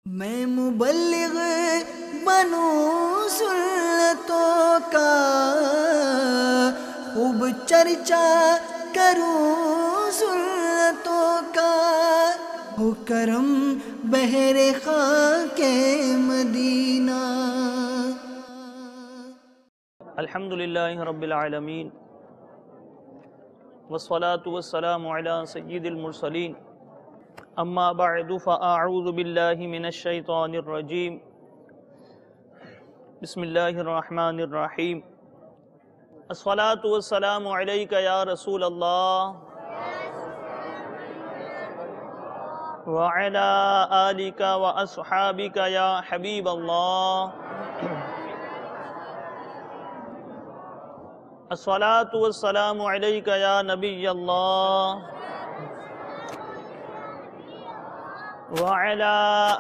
میں مبلغ بنوں سنتوں کا، خوب چرچا کروں سنتوں کا، ہو کرم بہر خاک مدینہ۔ الحمدللہ رب العالمین والصلاة والسلام علی سید المرسلین، اما بعد فاعوذ باللہ من الشیطان الرجیم، بسم اللہ الرحمن الرحیم۔ الصلاة والسلام علیک یا رسول اللہ وعلی آلک واصحابک یا حبیب اللہ۔ الصلاة والسلام علیک یا نبی اللہ وعلی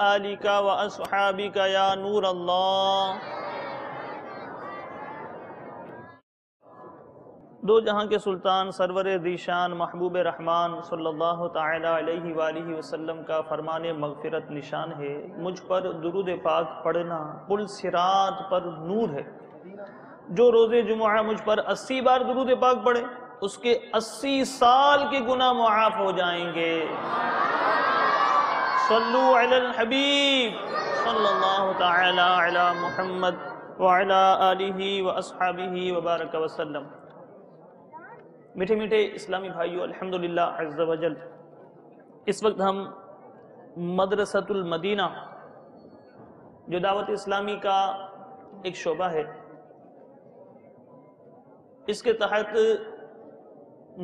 آلک واصحابک یا نور اللہ۔ دو جہاں کے سلطان سرور ذیشان محبوب رحمان صلی اللہ تعالی علیہ وآلہ وسلم کا فرمان مغفرت نشان ہے، مجھ پر درود پاک پڑھنا پل صراط پر نور ہے۔ جو روز جمعہ مجھ پر 80 بار درود پاک پڑھے، اس کے 80 سال کے گناہ معاف ہو جائیں گے۔ صلو علی الحبیب صلی اللہ تعالی علی محمد وعلی آلہ واصحابہ وبارک وسلم۔ میٹھے میٹھے اسلامی بھائیو، الحمدللہ عز وجل، اس وقت ہم مدرسۃ المدینہ جو دعوت اسلامی کا ایک شعبہ ہے، اس کے تحت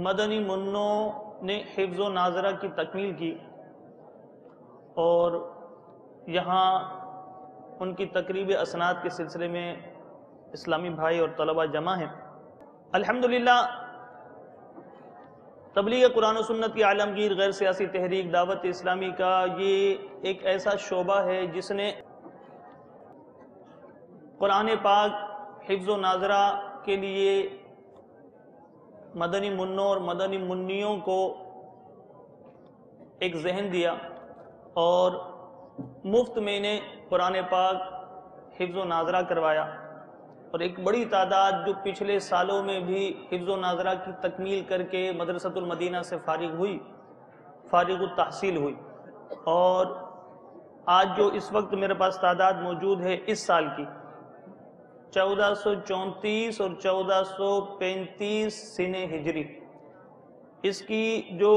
مدنی منوں نے حفظ و ناظرہ کی تکمیل کی، اور یہاں ان کی تقریب اسناد کے سلسلے میں اسلامی بھائی اور طلبہ جمع ہیں۔ الحمدللہ تبلیغ قرآن و سنت کی عالمگیر غیر سیاسی تحریک دعوت اسلامی کا یہ ایک ایسا شعبہ ہے جس نے قرآن پاک حفظ و ناظرہ کے لیے مدنی منوں اور مدنی منیوں کو ایک ذہن دیا، اور مفت میں انہیں قرآن پاک حفظ و ناظرہ کروایا، اور ایک بڑی تعداد جو پچھلے سالوں میں بھی حفظ و ناظرہ کی تکمیل کر کے مدرسۃ المدینہ سے فارغ التحصیل ہوئی، اور آج جو اس وقت میرے پاس تعداد موجود ہے اس سال کی 1434 اور 1435 سنہ ہجری، اس کی جو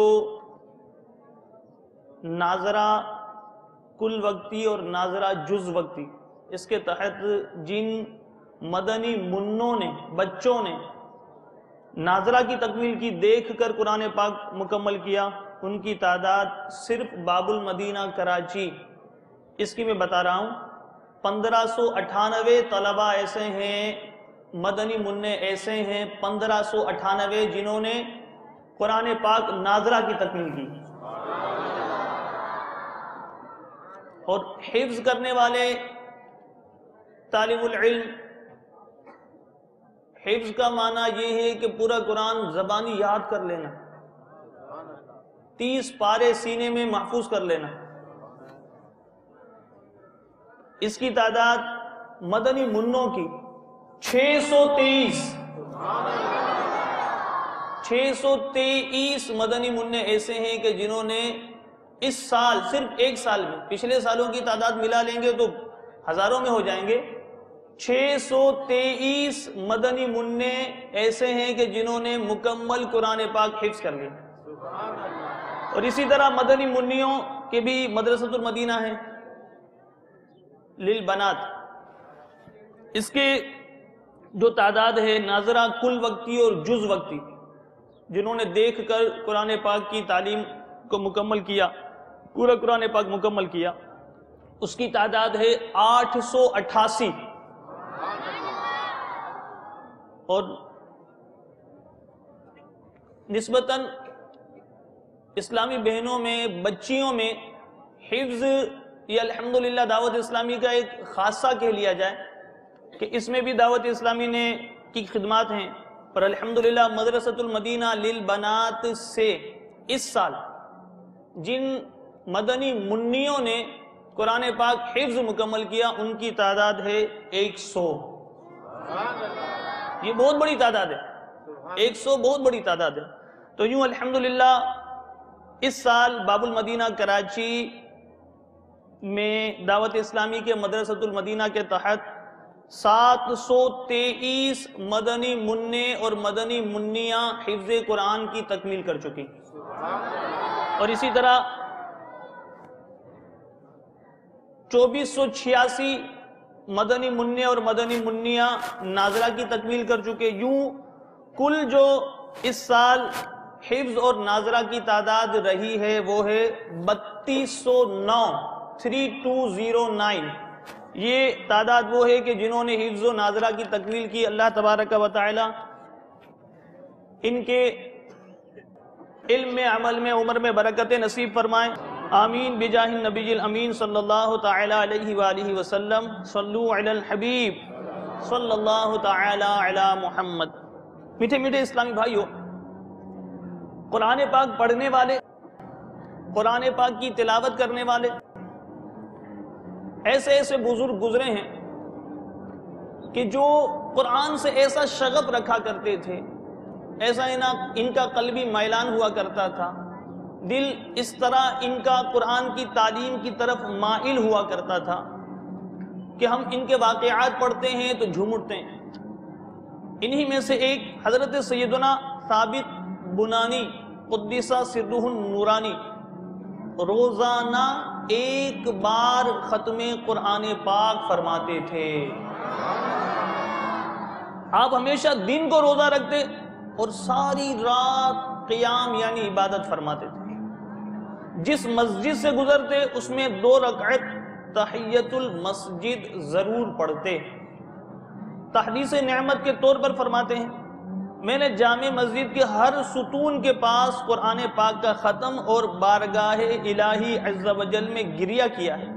ناظرہ کل وقتی اور ناظرہ جز وقتی، اس کے تحت جن مدنی منوں نے، بچوں نے ناظرہ کی تکمیل کی، دیکھ کر قرآن پاک مکمل کیا، ان کی تعداد صرف باب المدینہ کراچی، اس کی میں بتا رہا ہوں 1598 طلبہ ایسے ہیں، مدنی منع ایسے ہیں 1598 جنہوں نے قرآن پاک ناظرہ کی تکمیل کی، اور حفظ کرنے والے طالب العلم، حفظ کا معنی یہ ہے کہ پورا قرآن زبانی یاد کر لینا، 30 پارے سینے میں محفوظ کر لینا، اس کی تعداد مدنی منوں کی 623 مدنی منع ایسے ہیں کہ جنہوں نے اس سال، صرف ایک سال میں، پچھلے سالوں کی تعداد ملا لیں گے تو ہزاروں میں ہو جائیں گے، 623 مدنی منع ایسے ہیں کہ جنہوں نے مکمل قرآن پاک حفظ کر لیا۔ اور اسی طرح مدنی منیوں کے بھی مدرسۃ المدینہ ہیں للبنات، اس کے جو تعداد ہے ناظرہ کل وقتی اور جز وقتی، جنہوں نے دیکھ کر قرآن پاک کی تعلیم کو مکمل کیا، پورا قرآن پاک مکمل کیا، اس کی تعداد ہے 888۔ اور نسبتاً اسلامی بہنوں میں، بچیوں میں حفظ یہ الحمدللہ دعوت اسلامی کا ایک خاصہ کہہ لیا جائے کہ اس میں بھی دعوت اسلامی نے کی خدمات ہیں، پر الحمدللہ مدرسۃ المدینہ للبنات سے اس سال جن مدنی منیوں نے قرآن پاک حفظ مکمل کیا ان کی تعداد ہے 100. یہ بہت بڑی تعداد ہے, 100 بہت بڑی تعداد ہے. تو یوں الحمدللہ اس سال باب المدینہ کراچی میں دعوت اسلامی کے مدرسۃ المدینہ کے تحت 723 مدنی منع اور مدنی منیاں حفظ قرآن کی تکمیل کر چکی, اور اسی طرح 2486 مدنی منع اور مدنی منیاں ناظرہ کی تکمیل کر چکے. یوں کل جو اس سال حفظ اور ناظرہ کی تعداد رہی ہے وہ ہے 3209. یہ تعداد وہ ہے کہ جنہوں نے حفظ و ناظرہ کی تکمیل کی. اللہ تبارک و تعالی ان کے علم میں, عمل میں, عمر میں برکت نصیب فرمائیں. آمین بجاہ النبی الامین صلی اللہ تعالی علیہ وآلہ وسلم. صلو علی الحبیب صلی اللہ تعالی علی محمد. میٹھے میٹھے اسلامی بھائیوں, قرآن پاک پڑھنے والے, قرآن پاک کی تلاوت کرنے والے ایسے ایسے بزرگ گزرے ہیں کہ جو قرآن سے ایسا شغف رکھا کرتے تھے, ایسا ان کا قلبی میلان ہوا کرتا تھا, دل اس طرح ان کا قرآن کی تعلیم کی طرف مائل ہوا کرتا تھا کہ ہم ان کے واقعات پڑھتے ہیں تو جھوم اٹھتے ہیں. انہی میں سے ایک حضرت سیدنا ثابت بنانی قدس سرہ النورانی روزانہ ایک بار ختم قرآن پاک فرماتے تھے. آپ ہمیشہ دن کو روزہ رکھتے اور ساری رات قیام یعنی عبادت فرماتے تھے. جس مسجد سے گزرتے اس میں 2 رکعت تحیت المسجد ضرور پڑھتے. تحدیث نعمت کے طور پر فرماتے ہیں, میں نے جامع مسجد کے ہر ستون کے پاس قرآن پاک کا ختم اور بارگاہ الہی عز و جل میں گریہ کیا ہے.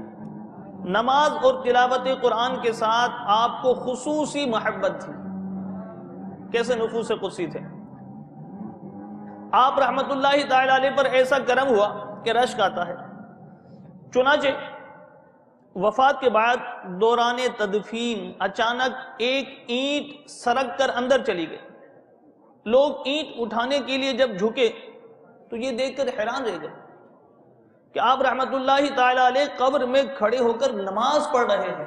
نماز اور تلاوت قرآن کے ساتھ آپ کو خصوصی محبت تھی. کیسے نفوس قدسی تھے آپ, رحمت اللہ تعالی علیہ پر ایسا کرم ہوا کہ رشک آتا ہے. چنانچہ وفات کے بعد دوران تدفین اچانک ایک اینٹ سرک کر اندر چلی گئی. لوگ اینٹ اٹھانے کے لیے جب جھکے تو یہ دیکھ کر حیران رہ گئے کہ آپ رحمت اللہ تعالی علیہ قبر میں کھڑے ہو کر نماز پڑھ رہے ہیں.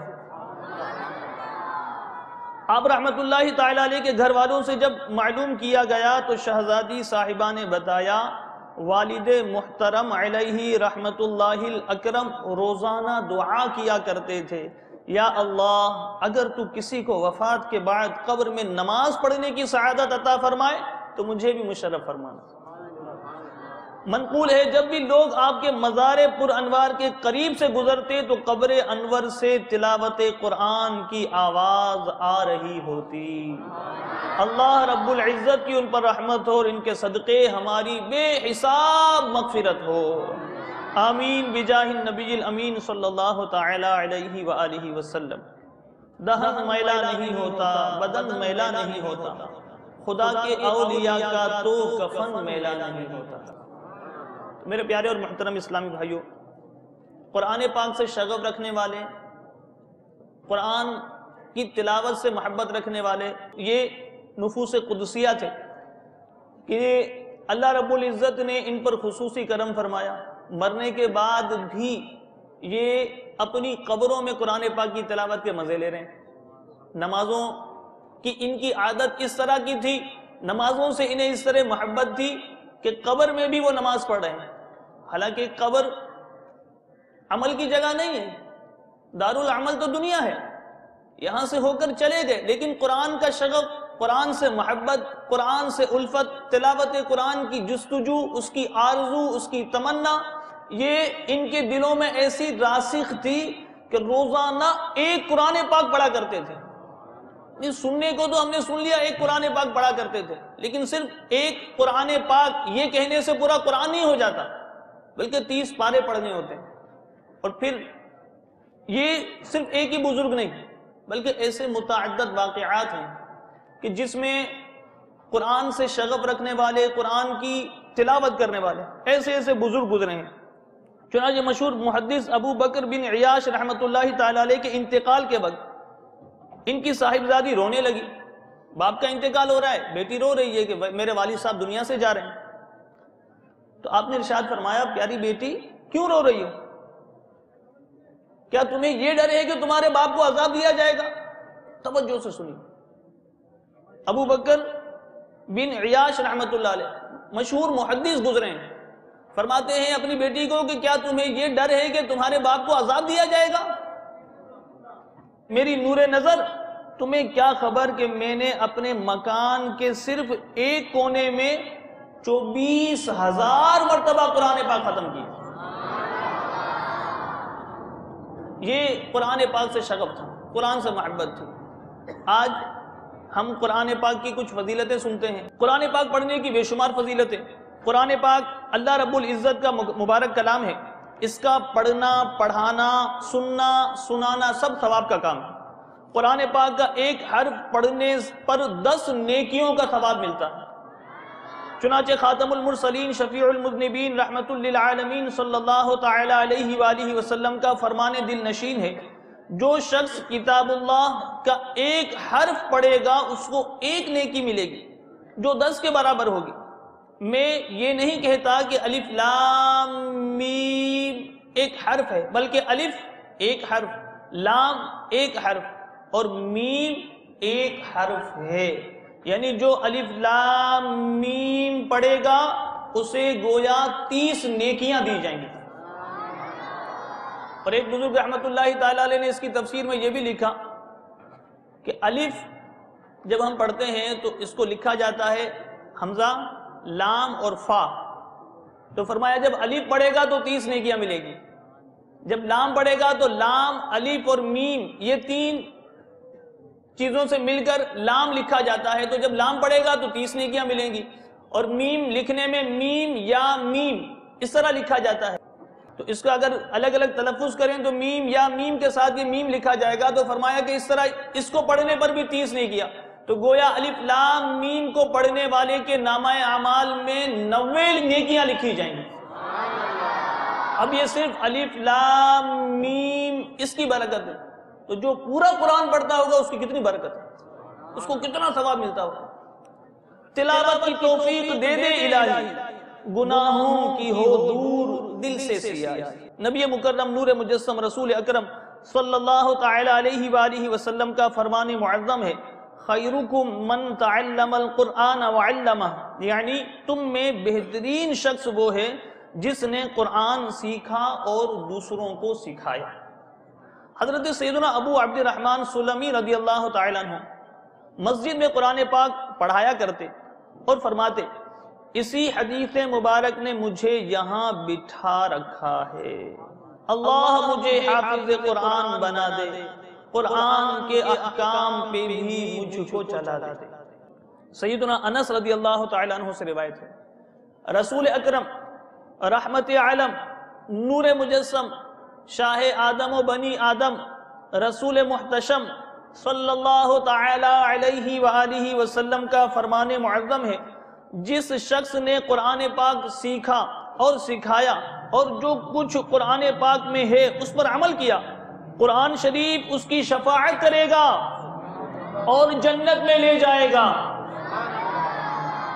آپ رحمت اللہ تعالی علیہ کے گھر والوں سے جب معلوم کیا گیا تو شہزادی صاحبہ نے بتایا والد محترم علیہ رحمت اللہ الاکرم روزانہ دعا کیا کرتے تھے, یا اللہ اگر تو کسی کو وفات کے بعد قبر میں نماز پڑھنے کی سعادت عطا فرمائے تو مجھے بھی مشرف فرمانا. منقول ہے جب بھی لوگ آپ کے مزار پر انوار کے قریب سے گزرتے تو قبر انور سے تلاوت قرآن کی آواز آ رہی ہوتی. اللہ رب العزت کی ان پر رحمت ہو اور ان کے صدقے ہماری بے حساب مغفرت ہو. آمین بجاہ النبی الامین صلی اللہ تعالی علیہ وآلہ وسلم. دہن میلا نہیں ہوتا, بدن میلا نہیں ہوتا, خدا کے اولیاء کا تو کفن میلا نہیں ہوتا. میرے پیارے اور محترم اسلامی بھائیوں, قرآن پاک سے شغف رکھنے والے, قرآن کی تلاوت سے محبت رکھنے والے یہ نفوس قدسیہ تھے کہ اللہ رب العزت نے ان پر خصوصی کرم فرمایا. مرنے کے بعد بھی یہ اپنی قبروں میں قرآن پاک کی تلاوت کے مزے لے رہے ہیں. نمازوں کی ان کی عادت اس طرح کی تھی, نمازوں سے انہیں اس طرح محبت تھی کہ قبر میں بھی وہ نماز پڑھ رہے ہیں. حالانکہ قبر عمل کی جگہ نہیں ہے, دارالعمل تو دنیا ہے, یہاں سے ہو کر چلے گئے, لیکن قرآن کا شغف, قرآن سے محبت, قرآن سے الفت, تلاوت قرآن کی جستجو, اس کی آرزو, اس کی تمنا, یہ ان کے دلوں میں ایسی راسخ تھی کہ روزانہ ایک قرآن پاک پڑھا کرتے تھے. سننے کو تو ہم نے سن لیا ایک قرآن پاک پڑھا کرتے تھے, لیکن صرف ایک قرآن پاک یہ کہنے سے پورا قرآن نہیں ہو جاتا, بلکہ 30 پارے پڑھنے ہوتے ہیں. اور پھر یہ صرف ایک ہی بزرگ نہیں بلکہ ایسے متعدد واقعات ہیں کہ جس میں قرآن سے شغف رکھنے والے, قرآن کی تلاوت کرنے والے ایسے ایسے بزرگ گزرے ہیں. چنانچہ مشہور محدث ابو بکر بن عیاش رحمۃ اللہ تعالی علیہ کے انتقال کے وقت ان کی صاحبزادی رونے لگی. باپ کا انتقال ہو رہا ہے، بیٹی رو رہی ہے کہ میرے والد صاحب دنیا سے جا رہے ہیں. تو آپ نے ارشاد فرمایا پیاری بیٹی کیوں رو رہی ہو؟ کیا تمہیں یہ ڈر ہے کہ تمہارے باپ کو عذاب دیا جائے گا؟ توجہ سے سنی. ابو بکر بن عیاش رحمۃ اللہ علیہ مشہور محدث گزرے ہیں، فرماتے ہیں اپنی بیٹی کو کہ کیا تمہیں یہ ڈر ہے کہ تمہارے باپ کو عذاب دیا جائے گا؟ میری نور نظر تمہیں کیا خبر کہ میں نے اپنے مکان کے صرف ایک کونے میں 24,000 مرتبہ قرآن پاک ختم کیا. یہ قرآن پاک سے شغف تھا، قرآن سے محبت تھی. آج ہم قرآن پاک کی کچھ فضیلتیں سنتے ہیں. قرآن پاک پڑھنے کی بے شمار فضیلتیں. قرآن پاک اللہ رب العزت کا مبارک کلام ہے. اس کا پڑھنا، پڑھانا، سننا، سنانا سب ثواب کا کام ہے. قرآن پاک کا ایک حرف پڑھنے پر 10 نیکیوں کا ثواب ملتا ہے. چنانچہ خاتم المرسلین شفیع المذنبین رحمت للعالمین صلی اللہ تعالی علیہ وآلہ وسلم کا فرمان دل نشین ہے جو شخص کتاب اللہ کا ایک حرف پڑھے گا اس کو ایک نیکی ملے گی جو 10 کے برابر ہوگی. میں یہ نہیں کہتا کہ الف لام میم ایک حرف ہے، بلکہ الف ایک حرف، لام ایک حرف اور میم ایک حرف ہے. یعنی جو الف لام میم پڑھے گا اسے گویا 30 نیکیاں دی جائیں گی. اور ایک بزرگ رحمت اللہ تعالی علیہ نے اس کی تفسیر میں یہ بھی لکھا کہ الف جب ہم پڑھتے ہیں تو اس کو لکھا جاتا ہے حمزہ، لام اور فا. تو فرمایا جب الف پڑھے گا تو 30 نیکیاں ملے گی، جب لام پڑھے گا تو لام، الف اور میم یہ 3 چیزوں سے مل کر لام لکھا جاتا ہے. تو جب لام پڑھے گا تو 30 نیکیاں ملیں گی، اور میم لکھنے میں میم یا میم اس طرح لکھا جاتا ہے. تو اس کا اگر الگ الگ تلفظ کریں تو میم یا میم کے ساتھ یہ میم لکھا جائے گا. تو فرمایا کہ اس طرح اس کو پڑھنے پر بھی 30 نیکیاں. تو گویا الف لام میم کو پڑھنے والے کے نامہ اعمال میں 90 نیکیاں لکھی جائیں گی. اب یہ صرف الف لام میم اس کی برکت ہے. تو جو پورا قرآن پڑھتا ہوگا اس کی کتنی برکت ہے، اس کو کتنا ثواب ملتا ہوگا. تلاوت کی توفیق دے دے الہی، گناہوں کی ہو دور دل سے سیاہی. نبی مکرم نور مجسم رسول اکرم صلی اللہ تعالی علیہ وآلہ وسلم کا فرمان معظم ہے خیرکم من تعلم القرآن وعلمہ، یعنی تم میں بہترین شخص وہ ہے جس نے قرآن سیکھا اور دوسروں کو سکھایا. حضرت سیدنا ابو عبد الرحمن سلمی رضی اللہ تعالیٰ عنہ مسجد میں قرآن پاک پڑھایا کرتے اور فرماتے اسی حدیث مبارک نے مجھے یہاں بٹھا رکھا ہے، اللہ مجھے حافظ قرآن بنا دے، قرآن کے احکام پہ بھی مجھ کو چلا دے. سیدنا انس رضی اللہ تعالیٰ عنہ سے روایت ہے رسول اکرم رحمت عالم نور مجسم شاہ آدم و بنی آدم رسول محتشم صلی اللہ تعالی علیہ وآلہ وسلم کا فرمان معظم ہے جس شخص نے قرآن پاک سیکھا اور سکھایا اور جو کچھ قرآن پاک میں ہے اس پر عمل کیا، قرآن شریف اس کی شفاعت کرے گا اور جنت میں لے جائے گا.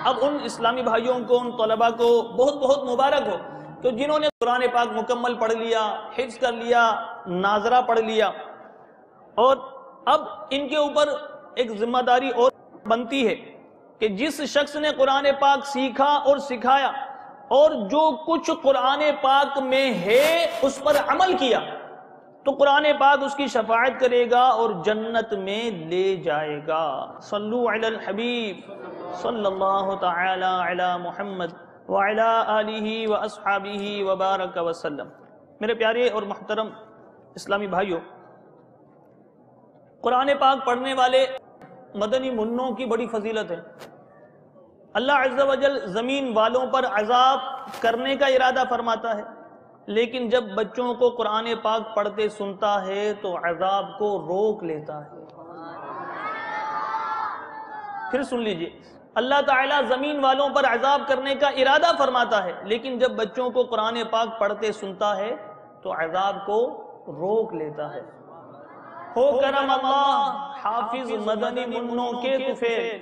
اب ان اسلامی بھائیوں کو، ان طلباء کو بہت بہت مبارک ہو تو جنہوں نے قرآن پاک مکمل پڑھ لیا، حفظ کر لیا، ناظرہ پڑھ لیا. اور اب ان کے اوپر ایک ذمہ داری اور بنتی ہے کہ جس شخص نے قرآن پاک سیکھا اور سکھایا اور جو کچھ قرآن پاک میں ہے اس پر عمل کیا تو قرآن پاک اس کی شفاعت کرے گا اور جنت میں لے جائے گا. صلو علی الحبیب صلی اللہ تعالی علی محمد وعلی آلہ واصحابہ وبارک وسلم. میرے پیارے اور محترم اسلامی بھائیوں، قرآن پاک پڑھنے والے مدنی منوں کی بڑی فضیلت ہے. اللہ عز و جل زمین والوں پر عذاب کرنے کا ارادہ فرماتا ہے، لیکن جب بچوں کو قرآن پاک پڑھتے سنتا ہے تو عذاب کو روک لیتا ہے. پھر سن لیجئے، اللہ تعالیٰ زمین والوں پر عذاب کرنے کا ارادہ فرماتا ہے، لیکن جب بچوں کو قرآن پاک پڑھتے سنتا ہے تو عذاب کو روک لیتا ہے۔ ہو کرم اللہ حافظ مدنی منوں کے طفیل،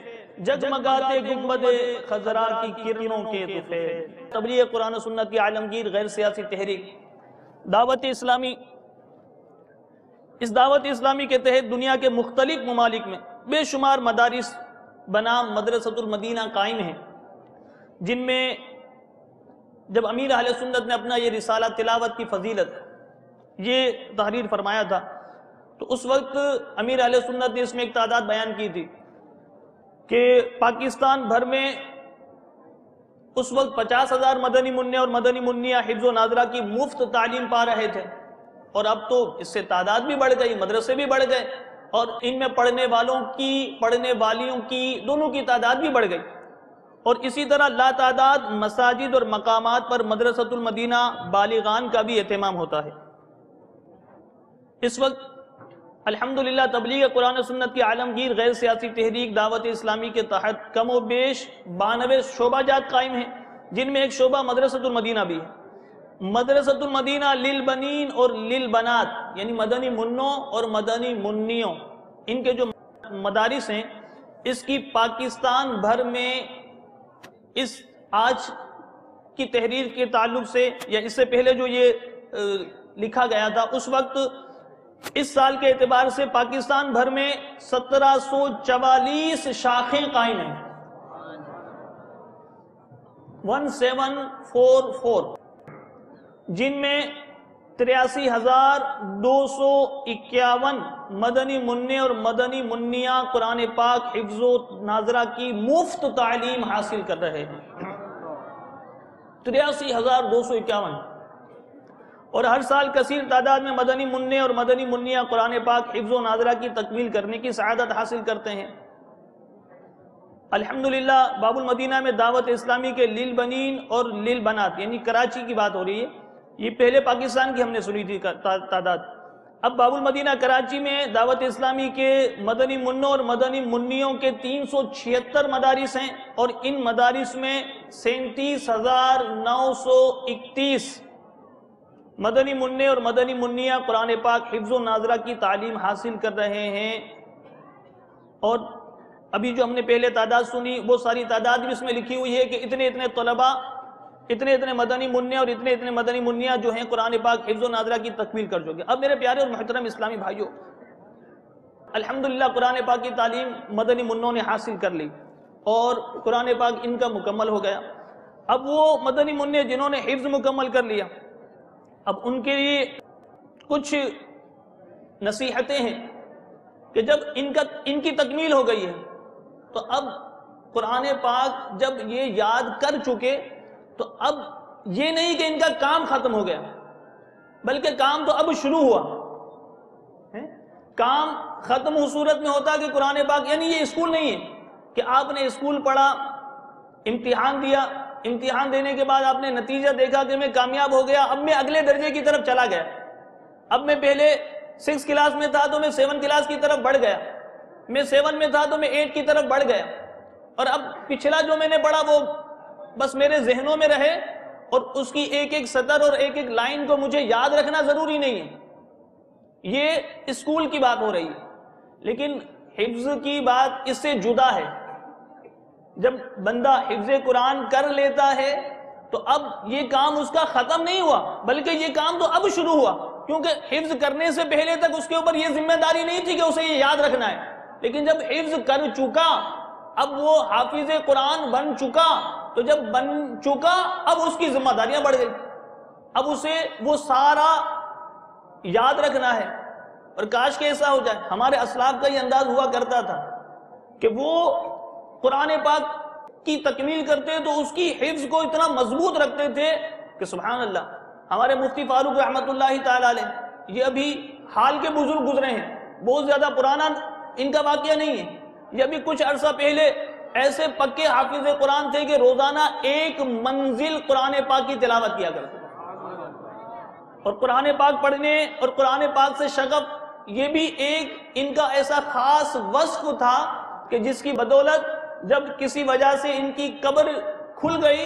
جگمگاتے گنبد خضرا کی کرنوں کے طفیل۔ تبلیغ قرآن و سنت کی عالمگیر غیر سیاسی تحریک دعوت اسلامی، اس دعوت اسلامی کے تحت دنیا کے مختلف ممالک میں بے شمار مدارس بنام مدرسۃ المدینہ قائم ہیں، جن میں جب امیر اہل سنت نے اپنا یہ رسالہ تلاوت کی فضیلت یہ تحریر فرمایا تھا تو اس وقت امیر اہل سنت نے اس میں ایک تعداد بیان کی تھی کہ پاکستان بھر میں اس وقت 50,000 مدنی منع اور مدنی منیہ حفظ و ناظرہ کی مفت تعلیم پا رہے تھے، اور اب تو اس سے تعداد بھی بڑھ گئی، مدرسے بھی بڑھ گئے، اور ان میں پڑھنے والوں کی پڑھنے والیوں کی دونوں کی تعداد بھی بڑھ گئی، اور اسی طرح لا تعداد مساجد اور مقامات پر مدرسۃ المدینہ بالغان کا بھی اہتمام ہوتا ہے۔ اس وقت الحمدللہ تبلیغ قرآن و سنت کی عالمگیر غیر سیاسی تحریک دعوت اسلامی کے تحت کم و بیش 92 شعبہ جات قائم ہیں، جن میں ایک شعبہ مدرسۃ المدینہ بھی ہے۔ مدرسۃ المدینہ للبنین اور للبنات یعنی مدنی منوں اور مدنی منیوں، ان کے جو مدارس ہیں اس کی پاکستان بھر میں اس آج کی تحریر کے تعلق سے یا اس سے پہلے جو یہ لکھا گیا تھا اس وقت اس سال کے اعتبار سے پاکستان بھر میں 1744 شاخیں قائم ہیں، 1744، جن میں 83,251 مدنی منع اور مدنی منیہ قرآن پاک حفظ و ناظرہ کی مفت تعلیم حاصل کر رہے ہیں، 83,251، اور ہر سال کثیر تعداد میں مدنی منع اور مدنی منیہ قرآن پاک حفظ و ناظرہ کی تکمیل کرنے کی سعادت حاصل کرتے ہیں۔ الحمدللہ باب المدینہ میں دعوت اسلامی کے للبنین اور للبنات یعنی کراچی کی بات ہو رہی ہے، یہ پہلے پاکستان کی ہم نے سنی تھی تعداد، اب باب المدینہ کراچی میں دعوت اسلامی کے مدنی منوں اور مدنی منیوں کے 376 مدارس ہیں، اور ان مدارس میں 37,931 مدنی منع اور مدنی منیہ قرآن پاک حفظ و ناظرہ کی تعلیم حاصل کر رہے ہیں، اور ابھی جو ہم نے پہلے تعداد سنی وہ ساری تعداد بھی اس میں لکھی ہوئی ہے کہ اتنے اتنے طلباء، اتنے اتنے مدنی منع اور اتنے اتنے مدنی منیہ جو ہیں قرآن پاک حفظ و ناظرہ کی تکمیل کر چکے۔ اب میرے پیارے اور محترم اسلامی بھائیوں، الحمدللہ قرآن پاک کی تعلیم مدنی منوں نے حاصل کر لی اور قرآن پاک ان کا مکمل ہو گیا۔ اب وہ مدنی منع جنہوں نے حفظ مکمل کر لیا، اب ان کے لیے کچھ نصیحتیں ہیں کہ جب ان کی تکمیل ہو گئی ہے تو اب قرآن پاک جب یہ یاد کر چکے تو اب یہ نہیں کہ ان کا کام ختم ہو گیا، بلکہ کام تو اب شروع ہوا۔ کام ختم اس صورت میں ہوتا کہ قرآن پاک، یعنی یہ اسکول نہیں ہے کہ آپ نے اسکول پڑھا، امتحان دیا، امتحان دینے کے بعد آپ نے نتیجہ دیکھا کہ میں کامیاب ہو گیا، اب میں اگلے درجے کی طرف چلا گیا، اب میں پہلے 6 کلاس میں تھا تو میں 7 کلاس کی طرف بڑھ گیا، میں 7 میں تھا تو میں 8 کی طرف بڑھ گیا، اور اب پچھلا جو میں نے پڑھا وہ بس میرے ذہنوں میں رہے، اور اس کی ایک ایک سطر اور ایک ایک لائن کو مجھے یاد رکھنا ضروری نہیں ہے۔ یہ اسکول کی بات ہو رہی ہے، لیکن حفظ کی بات اس سے جدا ہے۔ جب بندہ حفظ قرآن کر لیتا ہے تو اب یہ کام اس کا ختم نہیں ہوا، بلکہ یہ کام تو اب شروع ہوا، کیونکہ حفظ کرنے سے پہلے تک اس کے اوپر یہ ذمہ داری نہیں تھی کہ اسے یہ یاد رکھنا ہے، لیکن جب حفظ کر چکا، اب وہ حافظ قرآن بن چکا، تو جب بن چکا اب اس کی ذمہ داریاں بڑھ گئی، اب اسے وہ سارا یاد رکھنا ہے۔ اور کاش کہ ایسا ہو جائے، ہمارے اسلاف کا یہ انداز ہوا کرتا تھا کہ وہ قرآن پاک کی تکمیل کرتے تو اس کی حفظ کو اتنا مضبوط رکھتے تھے کہ سبحان اللہ۔ ہمارے مفتی فاروق رحمۃ اللہ تعالی علیہ، یہ ابھی حال کے بزرگ گزرے ہیں، بہت زیادہ پرانا ان کا واقعہ نہیں ہے، یہ ابھی کچھ عرصہ پہلے ایسے پکے حافظ قرآن تھے کہ روزانہ 1 منزل قرآن پاک کی تلاوت کیا کرتے، اور قرآن پاک پڑھنے اور قرآن پاک سے شغف یہ بھی ایک ان کا ایسا خاص وصف تھا کہ جس کی بدولت جب کسی وجہ سے ان کی قبر کھل گئی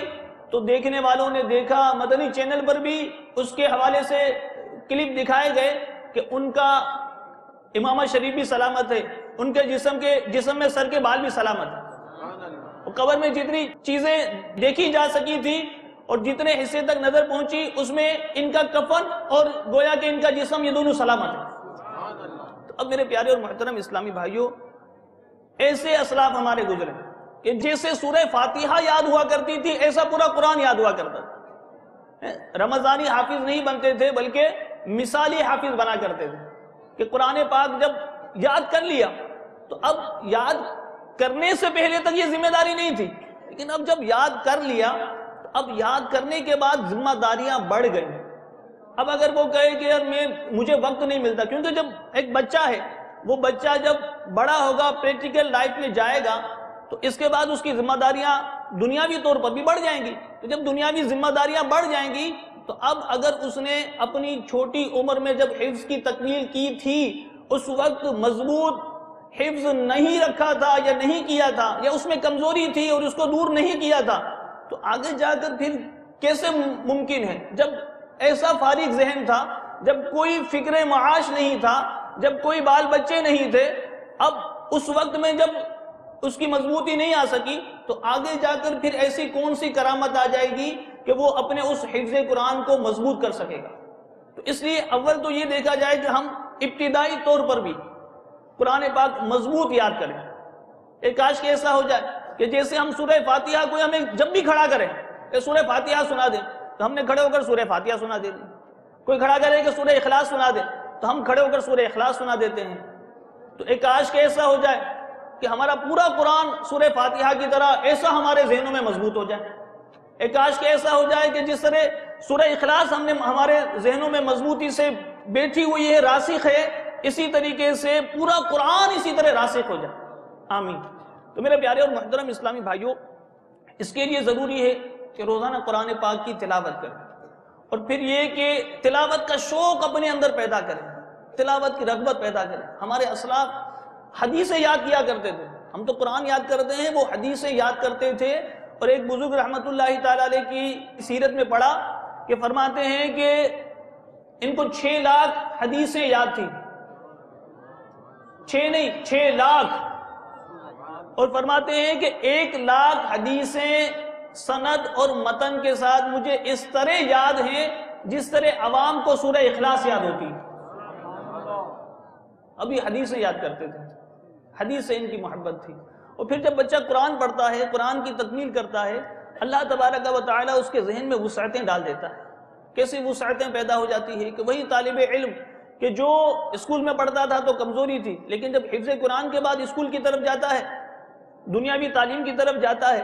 تو دیکھنے والوں نے دیکھا، مدنی چینل پر بھی اس کے حوالے سے کلپ دکھائے گئے کہ ان کا امامہ شریف بھی سلامت ہے، ان کے جسم میں سر کے بال بھی سلامت ہے۔ قبر میں جتنی چیزیں دیکھی جا سکی تھی اور جتنے حصے تک نظر پہنچی اس میں ان کا کفن اور گویا کہ ان کا جسم، یہ دونوں سلامت ہے۔ تو اب میرے پیارے اور محترم اسلامی بھائیوں، ایسے اسلاف ہمارے گزرے کہ جیسے سورہ فاتحہ یاد ہوا کرتی تھی ایسا پورا قرآن یاد ہوا کرتا تھا۔ رمضانی حافظ نہیں بنتے تھے بلکہ مثالی حافظ بنا کرتے تھے کہ قرآن پاک جب یاد کر لیا تو اب یاد کرنے سے پہلے تک یہ ذمہ داری نہیں تھی، لیکن اب جب یاد کر لیا تو اب یاد کرنے کے بعد ذمہ داریاں بڑھ گئی۔ اب اگر وہ کہے کہ یار مجھے وقت نہیں ملتا، کیونکہ جب ایک بچہ ہے، وہ بچہ جب بڑا ہوگا، پریکٹیکل لائف میں جائے گا تو اس کے بعد اس کی ذمہ داریاں دنیاوی طور پر بھی بڑھ جائیں گی۔ تو جب دنیاوی ذمہ داریاں بڑھ جائیں گی تو اب اگر اس نے اپنی چھوٹی عمر میں جب حفظ کی تکمیل کی تھی اس وقت مضبوط حفظ نہیں رکھا تھا یا نہیں کیا تھا، یا اس میں کمزوری تھی اور اس کو دور نہیں کیا تھا، تو آگے جا کر پھر کیسے ممکن ہے؟ جب ایسا فارغ ذہن تھا، جب کوئی فکر معاش نہیں تھا، جب کوئی بال بچے نہیں تھے، اب اس وقت میں جب اس کی مضبوطی نہیں آ سکی تو آگے جا کر پھر ایسی کون سی کرامت آ جائے گی کہ وہ اپنے اس حفظ قرآن کو مضبوط کر سکے گا؟ تو اس لیے اول تو یہ دیکھا جائے کہ ہم ابتدائی طور پر بھی قرآن پاک مضبوط یاد کریں۔ ایک کاش کہ ایسا ہو جائے کہ جیسے ہم سورہ فاتحہ کو ہمیں جب بھی کھڑا کریں کہ سورہ فاتحہ سنا دیں تو ہم نے کھڑے ہو کر سورہ فاتحہ سنا دے دی، کوئی کھڑا کرے کہ سورہ اخلاص سنا دے تو ہم کھڑے ہو کر سورہ اخلاص سنا دیتے ہیں۔ تو ایک کاش کہ ایسا ہو جائے کہ ہمارا پورا قرآن سورہ فاتحہ کی طرح ایسا ہمارے ذہنوں میں مضبوط ہو جائے۔ ایک کاش کہ ایسا ہو جائے کہ جس طرح سورہ اخلاص ہمارے ذہنوں میں مضبوطی سے بیٹھی ہوئی ہے، راسخ ہے، اسی طریقے سے پورا قرآن اسی طرح راسخ ہو جائے۔ آمین۔ تو میرے پیارے اور محترم اسلامی بھائیوں، اس کے لیے ضروری ہے کہ روزانہ قرآن پاک کی تلاوت کریں، اور پھر یہ کہ تلاوت کا شوق اپنے اندر پیدا کریں، تلاوت کی رغبت پیدا کریں۔ ہمارے اسلاف حدیثیں یاد کیا کرتے تھے، ہم تو قرآن یاد کرتے ہیں، وہ حدیثیں یاد کرتے تھے۔ اور ایک بزرگ رحمت اللہ تعالیٰ علیہ کی سیرت میں پڑھا کہ فرماتے ہیں کہ ان کو 6 لاکھ حدیثیں یاد تھی، 6 نہیں 6 لاکھ، اور فرماتے ہیں کہ 1 لاکھ حدیثیں سند اور متن کے ساتھ مجھے اس طرح یاد ہیں جس طرح عوام کو سورہ اخلاص یاد ہوتی۔ ابھی حدیثیں یاد کرتے تھے، حدیث سے ان کی محبت تھی۔ اور پھر جب بچہ قرآن پڑھتا ہے، قرآن کی تکمیل کرتا ہے، اللہ تبارک و تعالیٰ اس کے ذہن میں وسعتیں ڈال دیتا ہے۔ کیسی وسعتیں پیدا ہو جاتی ہے کہ وہی طالب علم کہ جو اسکول میں پڑھتا تھا تو کمزوری تھی، لیکن جب حفظ قرآن کے بعد اسکول کی طرف جاتا ہے، دنیاوی تعلیم کی طرف جاتا ہے،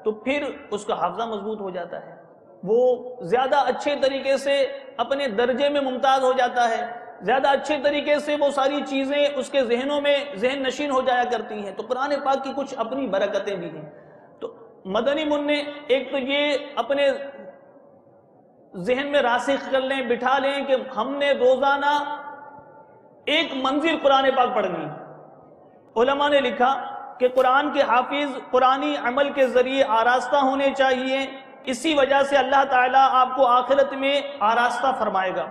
تو پھر اس کا حافظہ مضبوط ہو جاتا ہے، وہ زیادہ اچھے طریقے سے اپنے درجے میں ممتاز ہو جاتا ہے، زیادہ اچھے طریقے سے وہ ساری چیزیں اس کے ذہنوں میں ذہن نشین ہو جایا کرتی ہیں۔ تو قرآن پاک کی کچھ اپنی برکتیں بھی ہیں۔ تو مدنی منع ایک تو یہ اپنے ذہن میں راسخ کر لیں، بٹھا لیں کہ ہم نے روزانہ ایک منزل قرآن پاک پڑھنی۔ علماء نے لکھا کہ قرآن کے حافظ قرآنی عمل کے ذریعے آراستہ ہونے چاہیے، اسی وجہ سے اللہ تعالیٰ آپ کو آخرت میں آراستہ فرمائے گا۔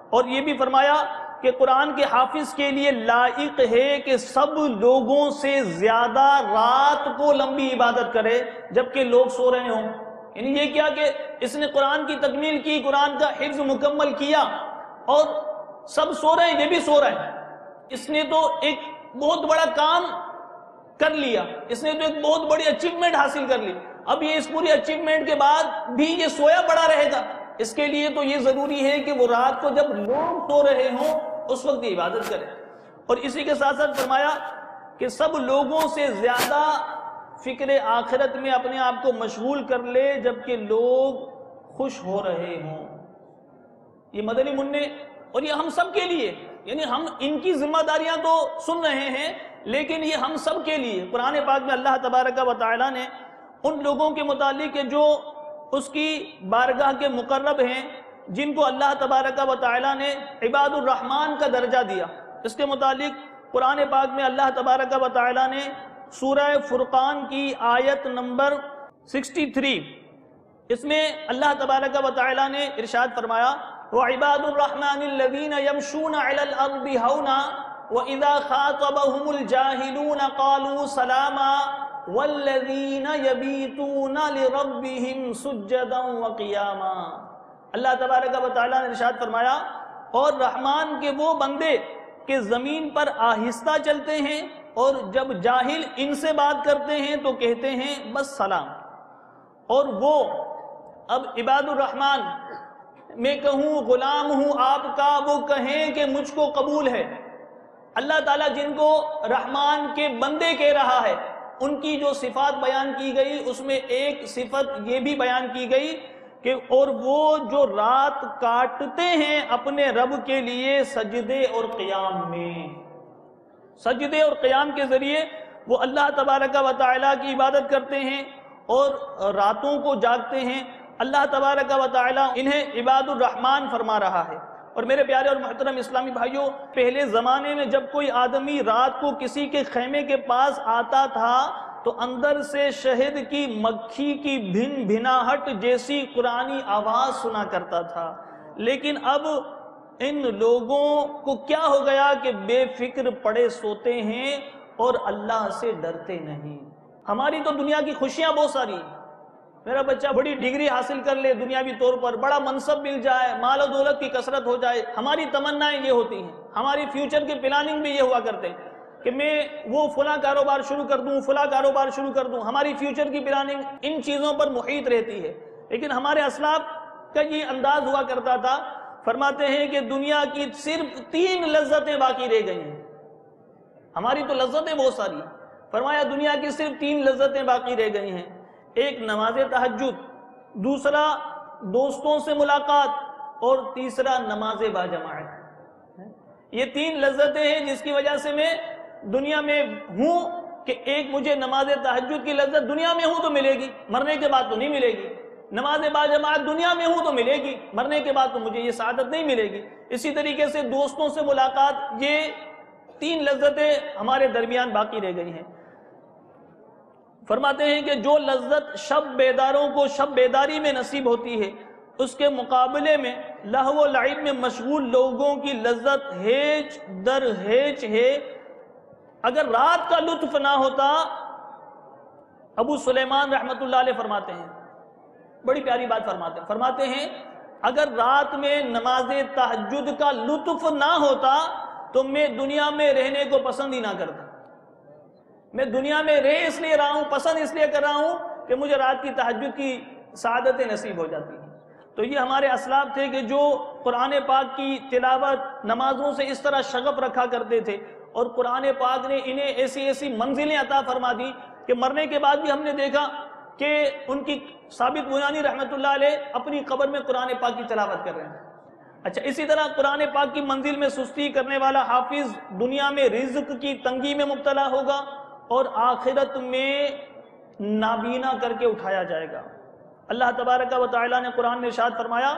اور یہ بھی فرمایا کہ قرآن کے حافظ کے لیے لائق ہے کہ سب لوگوں سے زیادہ رات کو لمبی عبادت کرے جبکہ لوگ سو رہے ہوں۔ یعنی یہ کیا کہ اس نے قرآن کی تکمیل کی، قرآن کا حفظ مکمل کیا، اور سب سو رہے ہیں، یہ بھی سو رہے ہیں۔ اس نے تو ایک بہت بڑا کام کر لیا، اس نے تو ایک بہت بڑی اچیومنٹ حاصل کر لی۔ اب یہ اس پوری اچیومنٹ کے بعد بھی یہ سویا پڑا رہے گا۔ اس کے لیے تو یہ ضروری ہے کہ وہ رات کو جب لوگ سو رہے ہوں اس وقت یہ عبادت کرے۔ اور اسی کے ساتھ ساتھ فرمایا کہ سب لوگوں سے زیادہ فکر آخرت میں اپنے آپ کو مشغول کر لے جبکہ لوگ خوش ہو رہے ہوں۔ یہ مدنی منع، اور یہ ہم سب کے لیے، یعنی ہم ان کی ذمہ داریاں تو سن رہے ہیں لیکن یہ ہم سب کے لیے۔ قرآن پاک میں اللہ تبارک و تعالیٰ نے ان لوگوں کے متعلق جو اس کی بارگاہ کے مقرب ہیں، جن کو اللہ تبارک و تعالیٰ نے عباد الرحمن کا درجہ دیا، اس کے متعلق قرآن پاک میں اللہ تبارک و تعالیٰ نے سورہ فرقان کی آیت نمبر 63، اس میں اللہ تبارک و تعالی نے ارشاد فرمایا وَعِبَادُ الرَّحْمَنِ الَّذِينَ يَمْشُونَ عَلَى الْأَرْضِ هَوْنًا وَإِذَا خَاطَبَهُمُ الْجَاهِلُونَ قَالُوا سَلَامًا وَالَّذِينَ يَبِيتُونَ لِرَبِّهِمْ سُجَّدًا وَقِيَامًا۔ اللہ تبارک و تعالی نے ارشاد فرمایا اور رحمان کے وہ بندے کہ زمین پر آہستہ چلتے ہیں اور جب جاہل ان سے بات کرتے ہیں تو کہتے ہیں بس سلام، اور وہ اب عباد الرحمن میں کہوں غلام ہوں آپ کا، وہ کہیں کہ مجھ کو قبول ہے۔ اللہ تعالیٰ جن کو رحمان کے بندے کہہ رہا ہے ان کی جو صفات بیان کی گئی اس میں ایک صفت یہ بھی بیان کی گئی کہ اور وہ جو رات کاٹتے ہیں اپنے رب کے لیے سجدے اور قیام میں، سجدے اور قیام کے ذریعے وہ اللہ تبارک و تعالیٰ کی عبادت کرتے ہیں اور راتوں کو جاگتے ہیں۔ اللہ تبارک و تعالیٰ انہیں عباد الرحمن فرما رہا ہے۔ اور میرے پیارے اور محترم اسلامی بھائیوں، پہلے زمانے میں جب کوئی آدمی رات کو کسی کے خیمے کے پاس آتا تھا تو اندر سے شہد کی مکھی کی بھن بھناہٹ جیسی قرآنی آواز سنا کرتا تھا، لیکن اب ان لوگوں کو کیا ہو گیا کہ بے فکر پڑے سوتے ہیں اور اللہ سے ڈرتے نہیں۔ ہماری تو دنیا کی خوشیاں بہت ساری ہیں، میرا بچہ بڑی ڈگری حاصل کر لے دنیاوی طور پر، بڑا منصب مل جائے، مال و دولت کی کثرت ہو جائے، ہماری تمنائیں یہ ہوتی ہیں، ہماری فیوچر کی پلاننگ بھی یہ ہوا کرتے ہیں کہ میں وہ فلاں کاروبار شروع کر دوں، فلاں کاروبار شروع کر دوں۔ ہماری فیوچر کی پلاننگ ان چیزوں پر محیط رہتی ہے، لیکن ہمارے اسلاف کا یہ انداز ہوا کرتا تھا، فرماتے ہیں کہ دنیا کی صرف 3 لذتیں باقی رہ گئی ہیں۔ ہماری تو لذتیں بہت ساری ہیں، فرمایا دنیا کی صرف 3 لذتیں باقی رہ گئی ہیں، ایک نماز تہجد، دوسرا دوستوں سے ملاقات اور تیسرا نماز باجماعت۔ یہ 3 لذتیں ہیں جس کی وجہ سے میں دنیا میں ہوں کہ ایک مجھے نماز تہجد کی لذت دنیا میں ہوں تو ملے گی، مرنے کے بعد تو نہیں ملے گی۔ نماز باجماعت دنیا میں ہوں تو ملے گی، مرنے کے بعد تو مجھے یہ سعادت نہیں ملے گی۔ اسی طریقے سے دوستوں سے ملاقات، یہ 3 لذتیں ہمارے درمیان باقی رہ گئی ہیں۔ فرماتے ہیں کہ جو لذت شب بیداروں کو شب بیداری میں نصیب ہوتی ہے اس کے مقابلے میں لہو و لعب میں مشغول لوگوں کی لذت ہیچ در ہیچ ہے۔ اگر رات کا لطف نہ ہوتا، ابو سلیمان رحمت اللہ علیہ فرماتے ہیں، بڑی پیاری بات فرماتے ہیں اگر رات میں نماز تہجد کا لطف نہ ہوتا تو میں دنیا میں رہنے کو پسند ہی نہ کرتا۔ میں دنیا میں رہ اس لیے رہا ہوں، پسند اس لیے کر رہا ہوں کہ مجھے رات کی تہجد کی سعادتیں نصیب ہو جاتی ہیں۔ تو یہ ہمارے اسلاف تھے کہ جو قرآن پاک کی تلاوت نمازوں سے اس طرح شغف رکھا کرتے تھے، اور قرآن پاک نے انہیں ایسی ایسی منزلیں عطا فرما دی کہ مرنے کے بعد بھی ہم نے دیکھا کہ ان کی ثابت بنانی رحمت اللہ علیہ اپنی قبر میں قرآن پاک کی تلاوت کر رہے ہیں۔ اچھا، اسی طرح قرآن پاک کی منزل میں سستی کرنے والا حافظ دنیا میں رزق کی تنگی میں مبتلا ہوگا اور آخرت میں نابینا کر کے اٹھایا جائے گا۔ اللہ تبارک و تعالی نے قرآن میں ارشاد فرمایا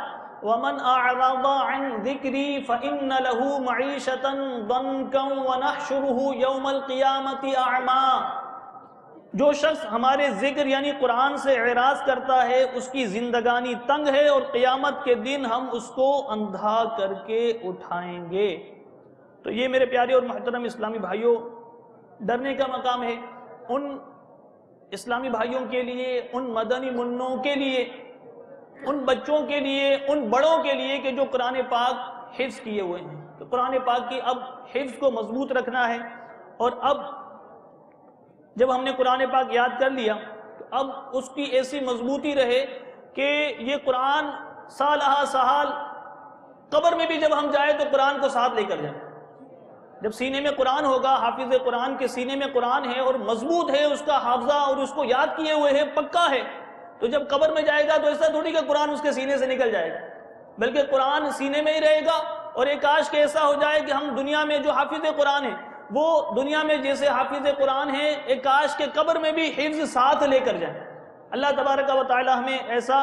وَمَنْ أَعْرَضَ عَنْ ذِكْرِي فَإِنَّ لَهُ مَعِيشَةً ضَنْكًا وَنَحْشُرُهُ يَوْمَ الْقِيَامَةِ أَعْمَى۔ جو شخص ہمارے ذکر یعنی قرآن سے اعراض کرتا ہے اس کی زندگانی تنگ ہے، اور قیامت کے دن ہم اس کو اندھا کر کے اٹھائیں گے۔ تو یہ میرے پیارے اور محترم اسلامی بھائیوں ڈرنے کا مقام ہے ان اسلامی بھائیوں کے لیے، ان مدنی منوں کے لیے، ان بچوں کے لیے، ان بڑوں کے لیے کہ جو قرآن پاک حفظ کیے ہوئے ہیں۔ تو قرآن پاک کی اب حفظ کو مضبوط رکھنا ہے، اور اب جب ہم نے قرآن پاک یاد کر لیا تو اب اس کی ایسی مضبوطی رہے کہ یہ قرآن سالہ سال قبر میں بھی جب ہم جائیں تو قرآن کو ساتھ لے کر جائیں۔ جب سینے میں قرآن ہوگا، حافظ قرآن کے سینے میں قرآن ہے اور مضبوط ہے اس کا حافظہ اور اس کو یاد کیے ہوئے ہے، پکا ہے، تو جب قبر میں جائے گا تو ایسا تھوڑی کہ قرآن اس کے سینے سے نکل جائے گا، بلکہ قرآن سینے میں ہی رہے گا۔ اور ایک کاش کہ ایسا ہو جائے کہ ہم دنیا میں جو حافظ قرآن ہے وہ دنیا میں جیسے حافظ قرآن ہے، ایک کاش کہ قبر میں بھی حفظ ساتھ لے کر جائیں۔ اللہ تبارک و تعالی ہمیں ایسا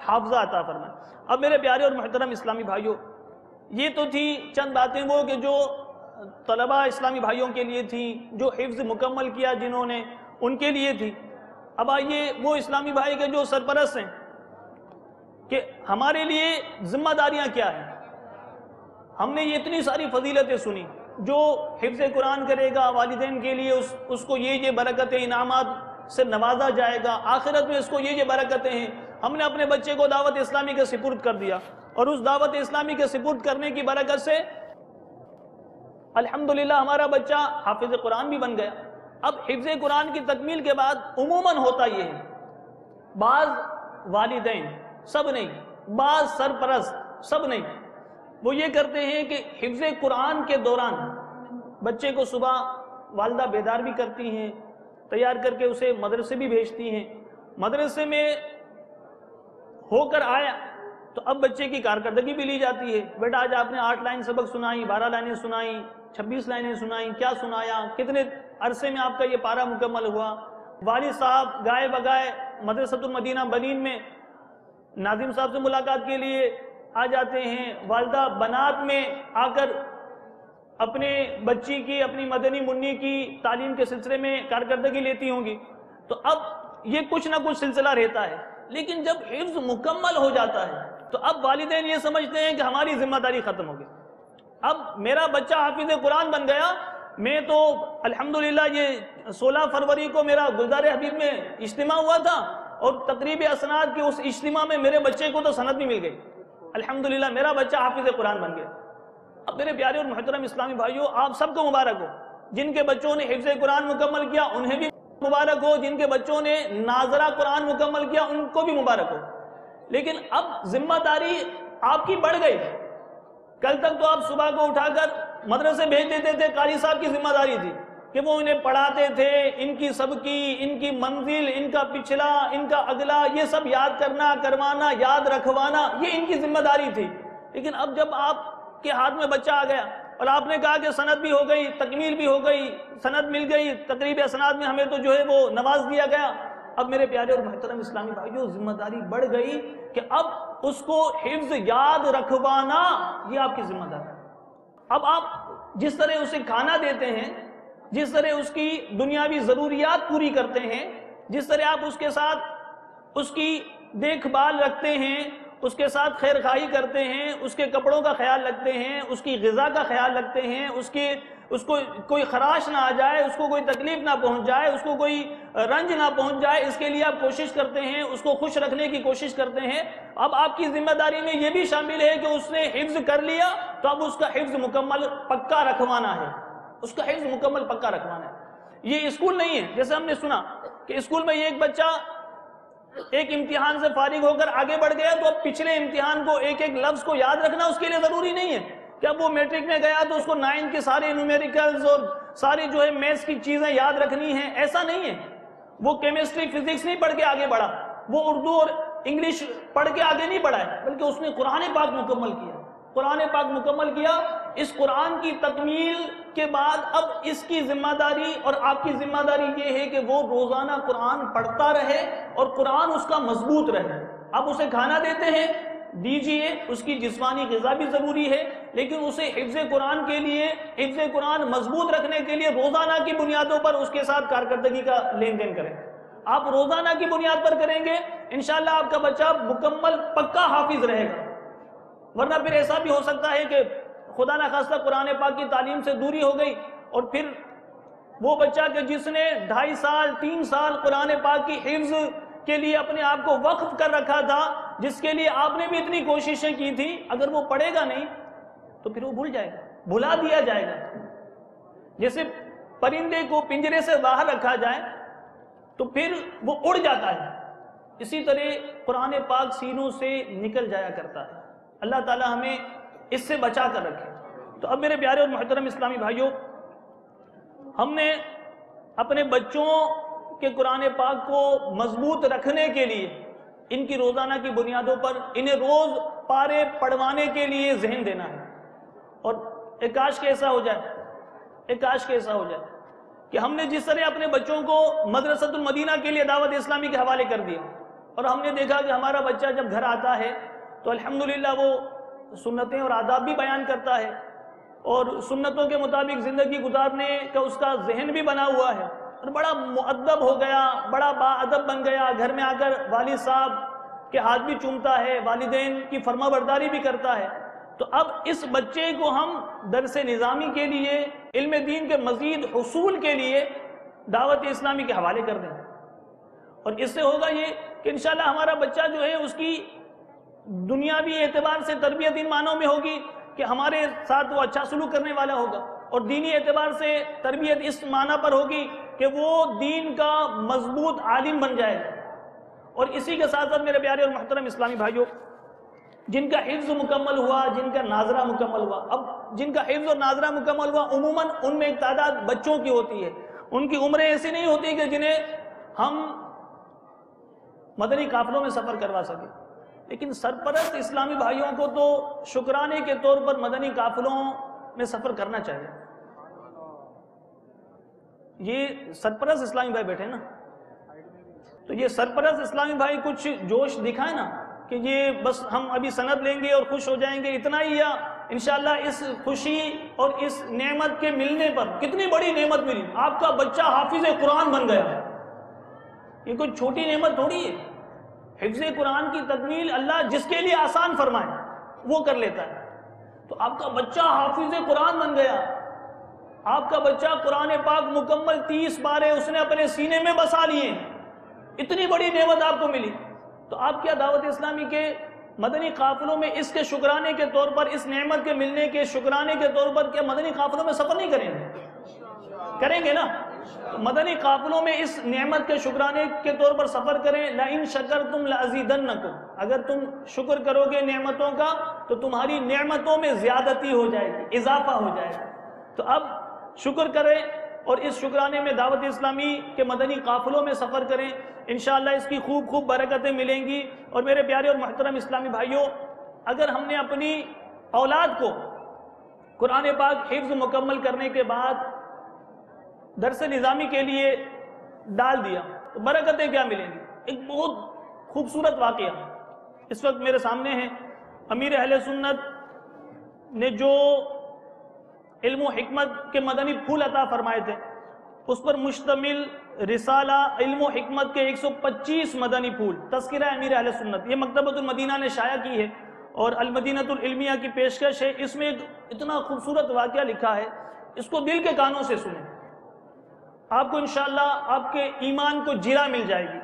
حافظہ عطا فرمائے۔ اب میرے پیارے اور محترم اسلامی بھائیوں، یہ تو تھی چند باتیں وہ کہ جو طلبہ اسلامی بھائیوں کے لیے تھی، جو حفظ مکمل کیا جنہوں نے، ان کے لیے تھی. اب آئیے وہ اسلامی بھائی کے جو سرپرست ہیں کہ ہمارے لیے ذمہ داریاں کیا ہیں. ہم نے یہ اتنی ساری فضیلتیں سنی. جو حفظ قرآن کرے گا والدین کے لیے اس کو یہ برکتیں انعامات سے نوازا جائے گا, آخرت میں اس کو یہ برکتیں ہیں. ہم نے اپنے بچے کو دعوت اسلامی کے سپرد کر دیا, اور اس دعوت اسلامی کے سپرد کرنے کی برکت سے الحمدللہ ہمارا بچہ حافظ قرآن بھی بن گیا. اب حفظ قرآن کی تکمیل کے بعد عموماً ہوتا یہ ہے, بعض والدین, سب نہیں, بعض سرپرست, سب نہیں, وہ یہ کرتے ہیں کہ حفظ قرآن کے دوران بچے کو صبح والدہ بیدار بھی کرتی ہیں, تیار کر کے اسے مدرسے بھی بھیجتی ہیں. مدرسے میں ہو کر آیا تو اب بچے کی کارکردگی بھی لی جاتی ہے. بیٹا آج آپ نے 8 لائن سبق سنائی, 12 لائنیں سنائیں, 26 لائنیں سنائیں, کیا سنایا, کتنے عرصے میں آپ کا یہ پارہ مکمل ہوا. والد صاحب گائے بگائے مدرسۃ المدینہ بنین میں ناظم صاحب سے ملاقات کے لیے آ جاتے ہیں. والدہ بنات میں آ کر اپنے بچی کی, اپنی مدنی منی کی تعلیم کے سلسلے میں کارکردگی لیتی ہوں گی. تو اب یہ کچھ نہ کچھ سلسلہ رہتا ہے. لیکن جب حفظ مکمل ہو جاتا ہے تو اب والدین یہ سمجھتے ہیں کہ ہماری ذمہ داری ختم ہو گئی. اب میرا بچہ حافظ قرآن بن گیا. میں تو الحمدللہ یہ 16 فروری کو میرا گلزار حبیب میں اجتماع ہوا تھا, اور تقریب اسناد کے اس اجتماع میں میرے بچے کو تو سند بھی مل گئی. الحمدللہ میرا بچہ حافظ قرآن بن گیا. اب میرے پیارے اور محترم اسلامی بھائیوں, آپ سب کو مبارک ہو. جن کے بچوں نے حفظ قرآن مکمل کیا انہیں بھی مبارک ہو, جن کے بچوں نے ناظرہ قرآن مکمل کیا ان کو بھی مبارک ہو. لیکن اب ذمہ داری آپ کی بڑھ گئی. کل تک تو آپ صبح کو اٹھا کر مدرسے بھیج دیتے تھے, قاری صاحب کی ذمہ داری تھی کہ وہ انہیں پڑھاتے تھے, ان کی سب کی, ان کی منزل, ان کا پچھلا, ان کا اگلا, یہ سب یاد کرنا, کروانا, یاد رکھوانا, یہ ان کی ذمہ داری تھی. لیکن اب جب آپ کے ہاتھ میں بچہ آ گیا اور آپ نے کہا کہ سند بھی ہو گئی, تکمیل بھی ہو گئی, سند مل گئی, تقریب اسناد میں ہمیں تو جو ہے وہ نواز دیا گیا, اب میرے پیارے اور محترم اسلامی بھائیوں ذمہ داری بڑھ گئی کہ اب اس کو حفظ یاد رکھوانا یہ آپ کی ذمہ داری ہے. اب آپ جس طرح اسے کھانا دیتے ہیں, جس طرح اس کی دنیاوی ضروریات پوری کرتے ہیں, جس طرح آپ اس کے ساتھ اس کی دیکھ بھال رکھتے ہیں, اس کے ساتھ خیر خواہی کرتے ہیں, اس کے کپڑوں کا خیال رکھتے ہیں, اس کی غذا کا خیال رکھتے ہیں, اس کو کوئی خراش نہ آ جائے, اس کو کوئی تکلیف نہ پہنچ جائے, اس کو کوئی رنج نہ پہنچ جائے, اس کے لیے آپ کوشش کرتے ہیں, اس کو خوش رکھنے کی کوشش کرتے ہیں. اب آپ کی ذمہ داری میں یہ بھی شامل ہے کہ اس نے حفظ کر لیا تو اب اس کا حفظ مکمل پکا رکھوانا ہے, اس کا حفظ مکمل پکا رکھوانا ہے. یہ اسکول نہیں ہے جیسے ہم نے سنا کہ اسکول میں ایک بچہ ایک امتحان سے فارغ ہو کر آگے بڑھ گیا تو اب پچھلے امتحان کو ایک ایک لفظ کو یاد رکھنا اس کے لیے ضروری نہیں ہے کہ اب وہ میٹرک میں گیا تو اس کو 9 کے سارے نیومیریکلز اور ساری جو ہے میتھس کی چیزیں یاد رکھنی ہیں. ایسا نہیں ہے. وہ کیمسٹری فزکس نہیں پڑھ کے آگے بڑھا, وہ اردو اور انگلش پڑھ کے آگے نہیں بڑھا ہے, بلکہ اس نے قرآن پاک مکمل کیا. قرآن پاک مکمل کیا. اس قرآن کی تکمیل کے بعد اب اس کی ذمہ داری اور آپ کی ذمہ داری یہ ہے کہ وہ روزانہ قرآن پڑھتا رہے اور قرآن اس کا مضبوط رہے. اب اسے کھانا دیتے ہیں, دیجئے, اس کی جسمانی غذا بھی ضروری ہے, لیکن اسے حفظ قرآن کے لیے, حفظ قرآن مضبوط رکھنے کے لیے روزانہ کی بنیادوں پر اس کے ساتھ کارکردگی کا لین دین کریں. آپ روزانہ کی بنیاد پر کریں گے انشاءاللہ آپ کا بچہ مکمل پکا حافظ رہے گا. ورنہ پھر ایسا بھی ہو سکتا ہے کہ خدا نخواستہ قرآن پاک کی تعلیم سے دوری ہو گئی اور پھر وہ بچہ کہ جس نے 2.5 سال 3 سال قرآن پاک کی حفظ کے لیے اپنے آپ کو وقف کر رکھا تھا, جس کے لیے آپ نے بھی اتنی کوششیں کی تھی, اگر وہ پڑھے گا نہیں تو پھر وہ بھول جائے گا, بھلا دیا جائے گا. جیسے پرندے کو پنجرے سے باہر رکھا جائے تو پھر وہ اڑ جاتا ہے, اسی طرح قرآن پاک سینوں سے نکل جایا کرتا ہے. اللہ تعالی ہمیں اس سے بچا کر رکھے. تو اب میرے پیارے اور محترم اسلامی بھائیوں, ہم نے اپنے بچوں کے قرآن پاک کو مضبوط رکھنے کے لیے ان کی روزانہ کی بنیادوں پر انہیں روز پارے پڑھوانے کے لیے ذہن دینا ہے. اور ایک کاش کہ ایسا ہو جائے, ایک کاش کہ ایسا ہو جائے کہ ہم نے جس طرح اپنے بچوں کو مدرسۃ المدینہ کے لیے دعوت اسلامی کے حوالے کر دیا اور ہم نے دیکھا کہ ہمارا بچہ جب گھر آتا ہے تو الحمدللہ وہ سنتیں اور آداب بھی بیان کرتا ہے اور سنتوں کے مطابق زندگی گزارنے کا اس کا ذہن بھی بنا ہوا ہے. اور بڑا مؤدب ہو گیا، بڑا با ادب بن گیا، گھر میں آ کر والد صاحب کے ہاتھ بھی چومتا ہے، والدین کی فرما برداری بھی کرتا ہے، تو اب اس بچے کو ہم درس نظامی کے لیے، علم دین کے مزید حصول کے لیے دعوت اسلامی کے حوالے کر دیں، اور اس سے ہوگا یہ کہ انشاءاللہ ہمارا بچہ جو ہے اس کی دنیاوی اعتبار سے تربیت ان معنوں میں ہوگی کہ ہمارے ساتھ وہ اچھا سلوک کرنے والا ہوگا، اور دینی اعتبار سے تربیت اس معنی پر ہوگی کہ وہ دین کا مضبوط عالم بن جائے۔ اور اسی کے ساتھ ساتھ میرے پیارے اور محترم اسلامی بھائیوں، جن کا حفظ مکمل ہوا، جن کا ناظرہ مکمل ہوا، اب جن کا حفظ اور ناظرہ مکمل ہوا عموماً ان میں ایک تعداد بچوں کی ہوتی ہے، ان کی عمریں ایسی نہیں ہوتی کہ جنہیں ہم مدنی قافلوں میں سفر کروا سکیں، لیکن سرپرست اسلامی بھائیوں کو تو شکرانے کے طور پر مدنی قافلوں میں سفر کرنا چاہیے۔ یہ سرپرست اسلامی بھائی بیٹھے نا، تو یہ سرپرست اسلامی بھائی کچھ جوش دکھائے نا کہ یہ بس ہم ابھی سند لیں گے اور خوش ہو جائیں گے، اتنا ہی، یا انشاءاللہ اس خوشی اور اس نعمت کے ملنے پر، کتنی بڑی نعمت ملی، آپ کا بچہ حافظ قرآن بن گیا، یہ کوئی چھوٹی نعمت تھوڑی ہے۔ حفظ قرآن کی تکمیل اللہ جس کے لیے آسان فرمائے وہ کر لیتا ہے، تو آپ کا بچہ حافظ قرآن بن گیا، آپ کا بچہ قرآن پاک مکمل 30 بارے اس نے اپنے سینے میں بسا لیے، اتنی بڑی نعمت آپ کو ملی، تو آپ کیا دعوت اسلامی کے مدنی قافلوں میں اس کے شکرانے کے طور پر، اس نعمت کے ملنے کے شکرانے کے طور پر کیا مدنی قافلوں میں سفر نہیں کریں گے؟ کریں گے نا؟ تو مدنی قافلوں میں اس نعمت کے شکرانے کے طور پر سفر کریں۔ لَإِن شَكَرْتُمْ لَأَزِيدَنَّكُمْ، اگر تم شکر کرو گے نعمتوں کا تو تمہاری نعمتوں میں زیادتی ہو جائے گی، اضافہ ہو جائے گا، تو اب شکر کریں اور اس شکرانے میں دعوت اسلامی کے مدنی قافلوں میں سفر کریں، انشاءاللہ اس کی خوب خوب برکتیں ملیں گی۔ اور میرے پیارے اور محترم اسلامی بھائیوں، اگر ہم نے اپنی اولاد کو قرآن پاک حفظ مکمل کرنے کے بعد درس نظامی کے لیے ڈال دیا تو برکتیں کیا ملیں گی؟ ایک بہت خوبصورت واقعہ اس وقت میرے سامنے ہے، امیر اہل سنت نے جو علم و حکمت کے مدنی پھول عطا فرمائے تھے، اس پر مشتمل رسالہ علم و حکمت کے 125 مدنی پھول، تذکرہ امیر اہل سنت، یہ مکتبۃ المدینہ نے شائع کی ہے اور المدینۃ العلمیہ کی پیشکش ہے۔ اس میں ایک اتنا خوبصورت واقعہ لکھا ہے، اس کو دل کے کانوں سے سنیں، آپ کو انشاءاللہ آپ کے ایمان کو جرا مل جائے گی۔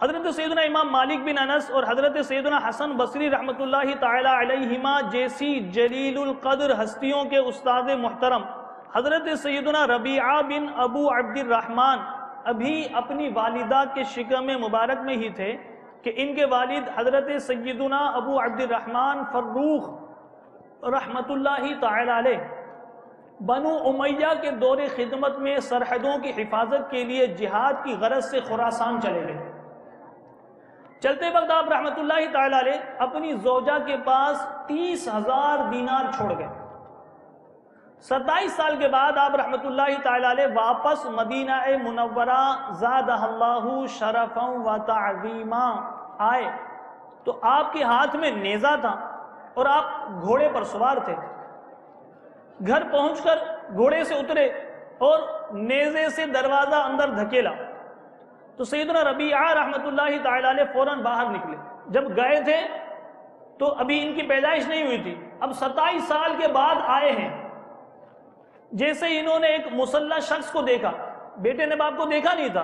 حضرت سیدنا امام مالک بن انس اور حضرت سیدنا حسن بصری رحمۃ اللہ تعالی علیہما جیسی جلیل القدر ہستیوں کے استاد محترم حضرت سیدنا ربیعہ بن ابو عبد الرحمن ابھی اپنی والدہ کے شکم مبارک میں ہی تھے کہ ان کے والد حضرت سیدنا ابو عبد الرحمن فروخ رحمۃ اللہ تعالی علیہ بنو امیہ کے دور خدمت میں سرحدوں کی حفاظت کے لیے جہاد کی غرض سے خراسان چلے گئے۔ چلتے وقت آپ رحمت اللہ تعالی علیہ اپنی زوجہ کے پاس 30,000 دینار چھوڑ گئے۔ 27 سال کے بعد آپ رحمت اللہ تعالی علیہ واپس مدینہ منورہ زادہ اللہ شرفا و تعظیما آئے تو آپ کے ہاتھ میں نیزہ تھا اور آپ گھوڑے پر سوار تھے۔ گھر پہنچ کر گھوڑے سے اترے اور نیزے سے دروازہ اندر دھکیلا تو سیدنا ربیعہ رحمت اللہ تعالی علیہ فوراً باہر نکلے۔ جب گئے تھے تو ابھی ان کی پیدائش نہیں ہوئی تھی، اب 27 سال کے بعد آئے ہیں۔ جیسے انہوں نے ایک مسلح شخص کو دیکھا، بیٹے نے باپ کو دیکھا نہیں تھا،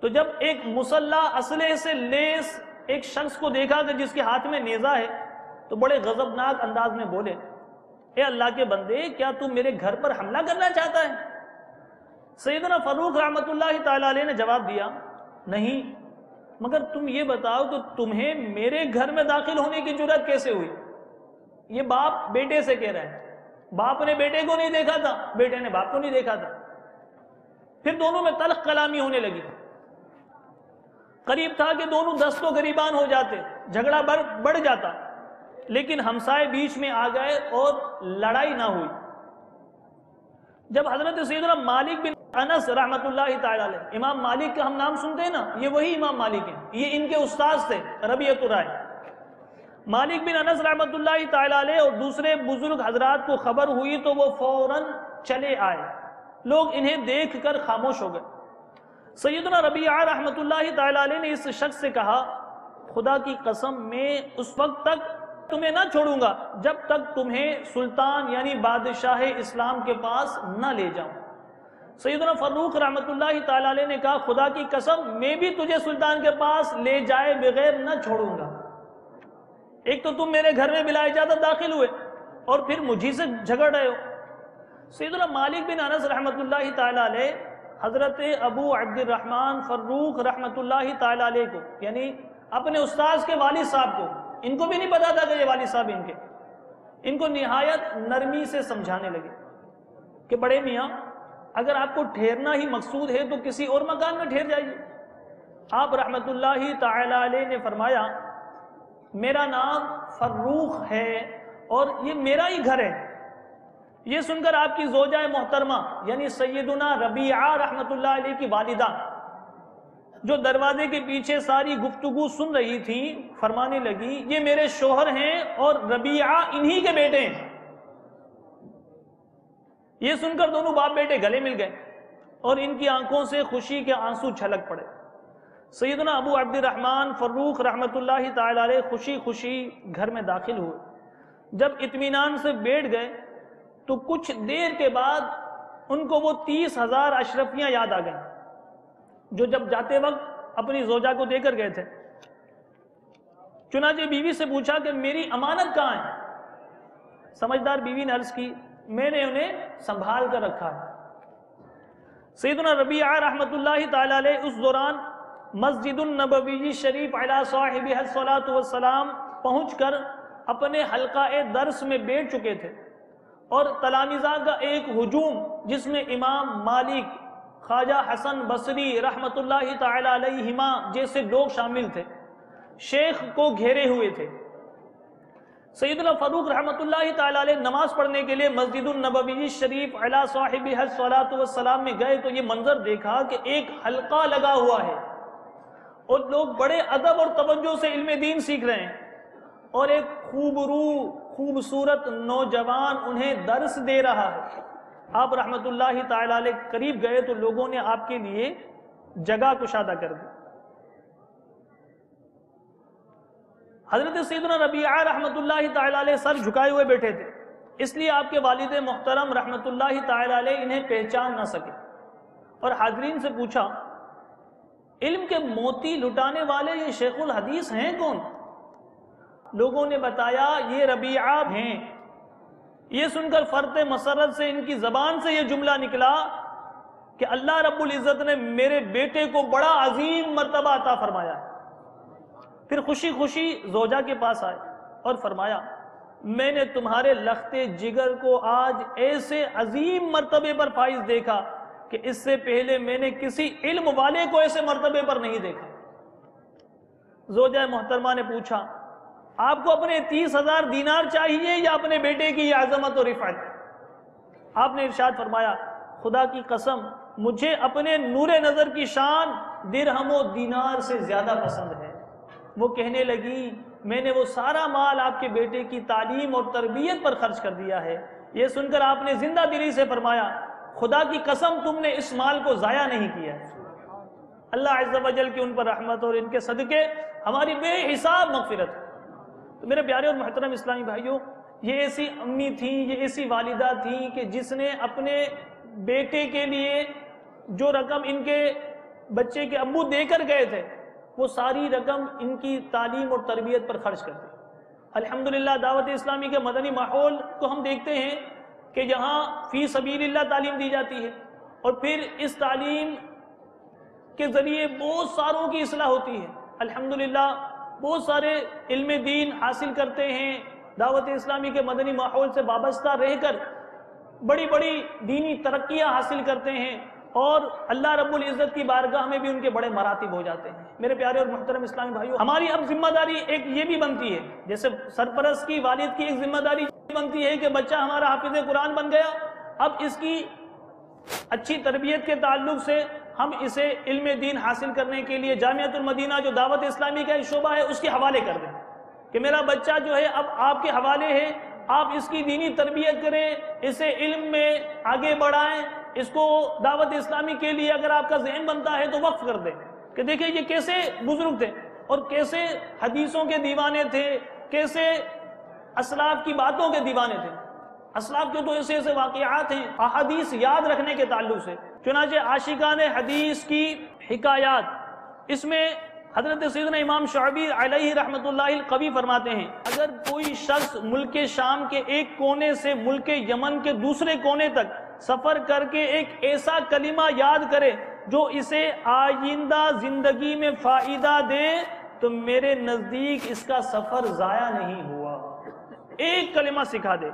تو جب ایک مسلح اسلحے سے لیس ایک شخص کو دیکھا کہ جس کے ہاتھ میں نیزہ ہے تو بڑے غضبناک انداز میں بولے، اے اللہ کے بندے، کیا تم میرے گھر پر حملہ کرنا چاہتا ہے؟ سیدنا فاروق رحمت اللہ تعالی علیہ نے جواب دیا، نہیں، مگر تم یہ بتاؤ کہ تمہیں میرے گھر میں داخل ہونے کی جرأت کیسے ہوئی؟ یہ باپ بیٹے سے کہہ رہا ہے، باپ نے بیٹے کو نہیں دیکھا تھا، بیٹے نے باپ کو نہیں دیکھا تھا۔ پھر دونوں میں تلخ کلامی ہونے لگی، قریب تھا کہ دونوں دست و گریبان ہو جاتے، جھگڑا بڑھ جاتا، لیکن ہمسائے بیچ میں آ گئے اور لڑائی نہ ہوئی۔ جب حضرت سیدنا مالک بن انس رحمت اللہ تعالی علیہ، امام مالک کا ہم نام سنتے ہیں نا، یہ وہی امام مالک ہیں، یہ ان کے استاذ تھے ربیعۃ الرائے۔ مالک بن انس رحمت اللہ تعالی علیہ اور دوسرے بزرگ حضرات کو خبر ہوئی تو وہ فوراً چلے آئے لوگ انہیں دیکھ کر خاموش ہو گئے۔ سیدنا ربیعہ رحمۃ اللہ تعالی علیہ نے اس شخص سے کہا خدا کی قسم میں اس وقت تک تمہیں نہ چھوڑوں گا جب تک تمہیں سلطان یعنی بادشاہ اسلام کے پاس نہ لے جاؤں۔ سیدنا فاروق رحمۃ اللہ تعالی علیہ نے کہا خدا کی قسم میں بھی تجھے سلطان کے پاس لے جائے بغیر نہ چھوڑوں گا۔ ایک تو تم میرے گھر میں بلا اجازت داخل ہوئے اور پھر مجھی سے جھگڑ رہے ہو۔ سیدنا مالک بن انس رحمۃ اللہ تعالی علیہ حضرت ابو عبد الرحمن فاروق رحمۃ اللہ تعالی علیہ کو یعنی اپنے استاذ کے والد صاحب کو، ان کو بھی نہیں پتا تھا کہ یہ والد صاحب ان کو نہایت نرمی سے سمجھانے لگے کہ بڑے میاں اگر آپ کو ٹھہرنا ہی مقصود ہے تو کسی اور مکان میں ٹھہر جائیے۔ آپ رحمۃ اللہ تعالی علیہ نے فرمایا میرا نام فروخ ہے اور یہ میرا ہی گھر ہے۔ یہ سن کر آپ کی زوجہ محترمہ یعنی سیدنا ربیعہ رحمۃ اللہ علیہ کی والدہ جو دروازے کے پیچھے ساری گفتگو سن رہی تھی فرمانے لگی یہ میرے شوہر ہیں اور ربیعہ انہی کے بیٹے ہیں۔ یہ سن کر دونوں باپ بیٹے گلے مل گئے اور ان کی آنکھوں سے خوشی کے آنسو چھلک پڑے۔ سیدنا ابو عبد الرحمن فاروق رحمۃ اللہ تعالی علیہ خوشی خوشی گھر میں داخل ہوئے۔ جب اطمینان سے بیٹھ گئے تو کچھ دیر کے بعد ان کو وہ 30,000 اشرفیاں یاد آ گئیں جو جب جاتے وقت اپنی زوجہ کو دے کر گئے تھے۔ چنانچہ بیوی سے پوچھا کہ میری امانت کہاں ہے؟ سمجھدار بیوی نے عرض کی میں نے انہیں سنبھال کر رکھا ہے۔ سیدنا ربیعہ رحمۃ اللہ تعالی علیہ اس دوران مسجد النبوی شریف علی صاحبہ الصلاۃ والسلام پہنچ کر اپنے حلقہ درس میں بیٹھ چکے تھے اور تلامذہ کا ایک ہجوم جس میں امام مالک، خواجہ حسن بصری رحمۃ اللہ تعالی علیہما جیسے لوگ شامل تھے شیخ کو گھیرے ہوئے تھے۔ سیدنا فاروق رحمۃ اللہ تعالی علیہ نماز پڑھنے کے لیے مسجد النبوی شریف علی صاحبہ الصلاۃ والسلام میں گئے تو یہ منظر دیکھا کہ ایک حلقہ لگا ہوا ہے اور لوگ بڑے ادب اور توجہ سے علم دین سیکھ رہے ہیں اور ایک خوبصورت نوجوان انہیں درس دے رہا ہے۔ آپ رحمت اللہ تعالی علیہ قریب گئے تو لوگوں نے آپ کے لیے جگہ کشادہ کر دی۔ حضرت سیدنا ربیعہ رحمت اللہ تعالی علیہ سر جھکائے ہوئے بیٹھے تھے، اس لیے آپ کے والد محترم رحمت اللہ تعالی علیہ انہیں پہچان نہ سکے اور حاضرین سے پوچھا علم کے موتی لٹانے والے یہ شیخ الحدیث ہیں کون؟ لوگوں نے بتایا یہ ربیعہ ہیں۔ یہ سن کر فرط مسرت سے ان کی زبان سے یہ جملہ نکلا کہ اللہ رب العزت نے میرے بیٹے کو بڑا عظیم مرتبہ عطا فرمایا ہے۔ پھر خوشی خوشی زوجہ کے پاس آئے اور فرمایا میں نے تمہارے لختے جگر کو آج ایسے عظیم مرتبے پر فائز دیکھا کہ اس سے پہلے میں نے کسی علم والے کو ایسے مرتبے پر نہیں دیکھا۔ زوجہ محترمہ نے پوچھا آپ کو اپنے 30,000 دینار چاہیے یا اپنے بیٹے کی عظمت و رفعت؟ آپ نے ارشاد فرمایا خدا کی قسم مجھے اپنے نور نظر کی شان درہم و دینار سے زیادہ پسند ہے۔ وہ کہنے لگی میں نے وہ سارا مال آپ کے بیٹے کی تعلیم اور تربیت پر خرچ کر دیا ہے۔ یہ سن کر آپ نے زندہ دلی سے فرمایا خدا کی قسم تم نے اس مال کو ضائع نہیں کیا۔ اللہ عز و جل کی ان پر رحمت اور ان کے صدقے ہماری بے حساب مغفرت۔ تو میرے پیارے اور محترم اسلامی بھائیوں، یہ ایسی امی تھیں، یہ ایسی والدہ تھیں کہ جس نے اپنے بیٹے کے لیے جو رقم ان کے بچے کے ابو دے کر گئے تھے وہ ساری رقم ان کی تعلیم اور تربیت پر خرچ کر دی۔ الحمدللہ دعوت اسلامی کے مدنی ماحول کو ہم دیکھتے ہیں کہ یہاں فی سبیل اللہ تعلیم دی جاتی ہے اور پھر اس تعلیم کے ذریعے بہت ساروں کی اصلاح ہوتی ہے۔ الحمدللہ بہت سارے علم دین حاصل کرتے ہیں، دعوت اسلامی کے مدنی ماحول سے وابستہ رہ کر بڑی بڑی دینی ترقیاں حاصل کرتے ہیں اور اللہ رب العزت کی بارگاہ میں بھی ان کے بڑے مراتب ہو جاتے ہیں۔ میرے پیارے اور محترم اسلامی بھائیوں، ہماری اب ذمہ داری ایک یہ بھی بنتی ہے، جیسے سرپرست کی والد کی ایک ذمہ داری بنتی ہے کہ بچہ ہمارا حافظ قرآن بن گیا، اب اس کی اچھی تربیت کے تعلق سے ہم اسے علم دین حاصل کرنے کے لیے جامعۃ المدینہ جو دعوت اسلامی کا ایک شعبہ ہے اس کے حوالے کر دیں کہ میرا بچہ جو ہے اب آپ کے حوالے ہے، آپ اس کی دینی تربیت کریں، اسے علم میں آگے بڑھائیں، اس کو دعوت اسلامی کے لیے اگر آپ کا ذہن بنتا ہے تو وقف کر دیں کہ دیکھیں یہ کیسے بزرگ تھے اور کیسے حدیثوں کے دیوانے تھے، کیسے اسلاف کی باتوں کے دیوانے تھے۔ اسلاف کے تو ایسے ایسے واقعات ہیں احادیث یاد رکھنے کے تعلق سے، چنانچہ عاشقان حدیث کی حکایات، اس میں حضرت سیدنا امام شعبی علیہ رحمۃ اللہ القوی فرماتے ہیں اگر کوئی شخص ملک شام کے ایک کونے سے ملک یمن کے دوسرے کونے تک سفر کر کے ایک ایسا کلمہ یاد کرے جو اسے آئندہ زندگی میں فائدہ دے تو میرے نزدیک اس کا سفر ضائع نہیں ہوا۔ ایک کلمہ سکھا دے،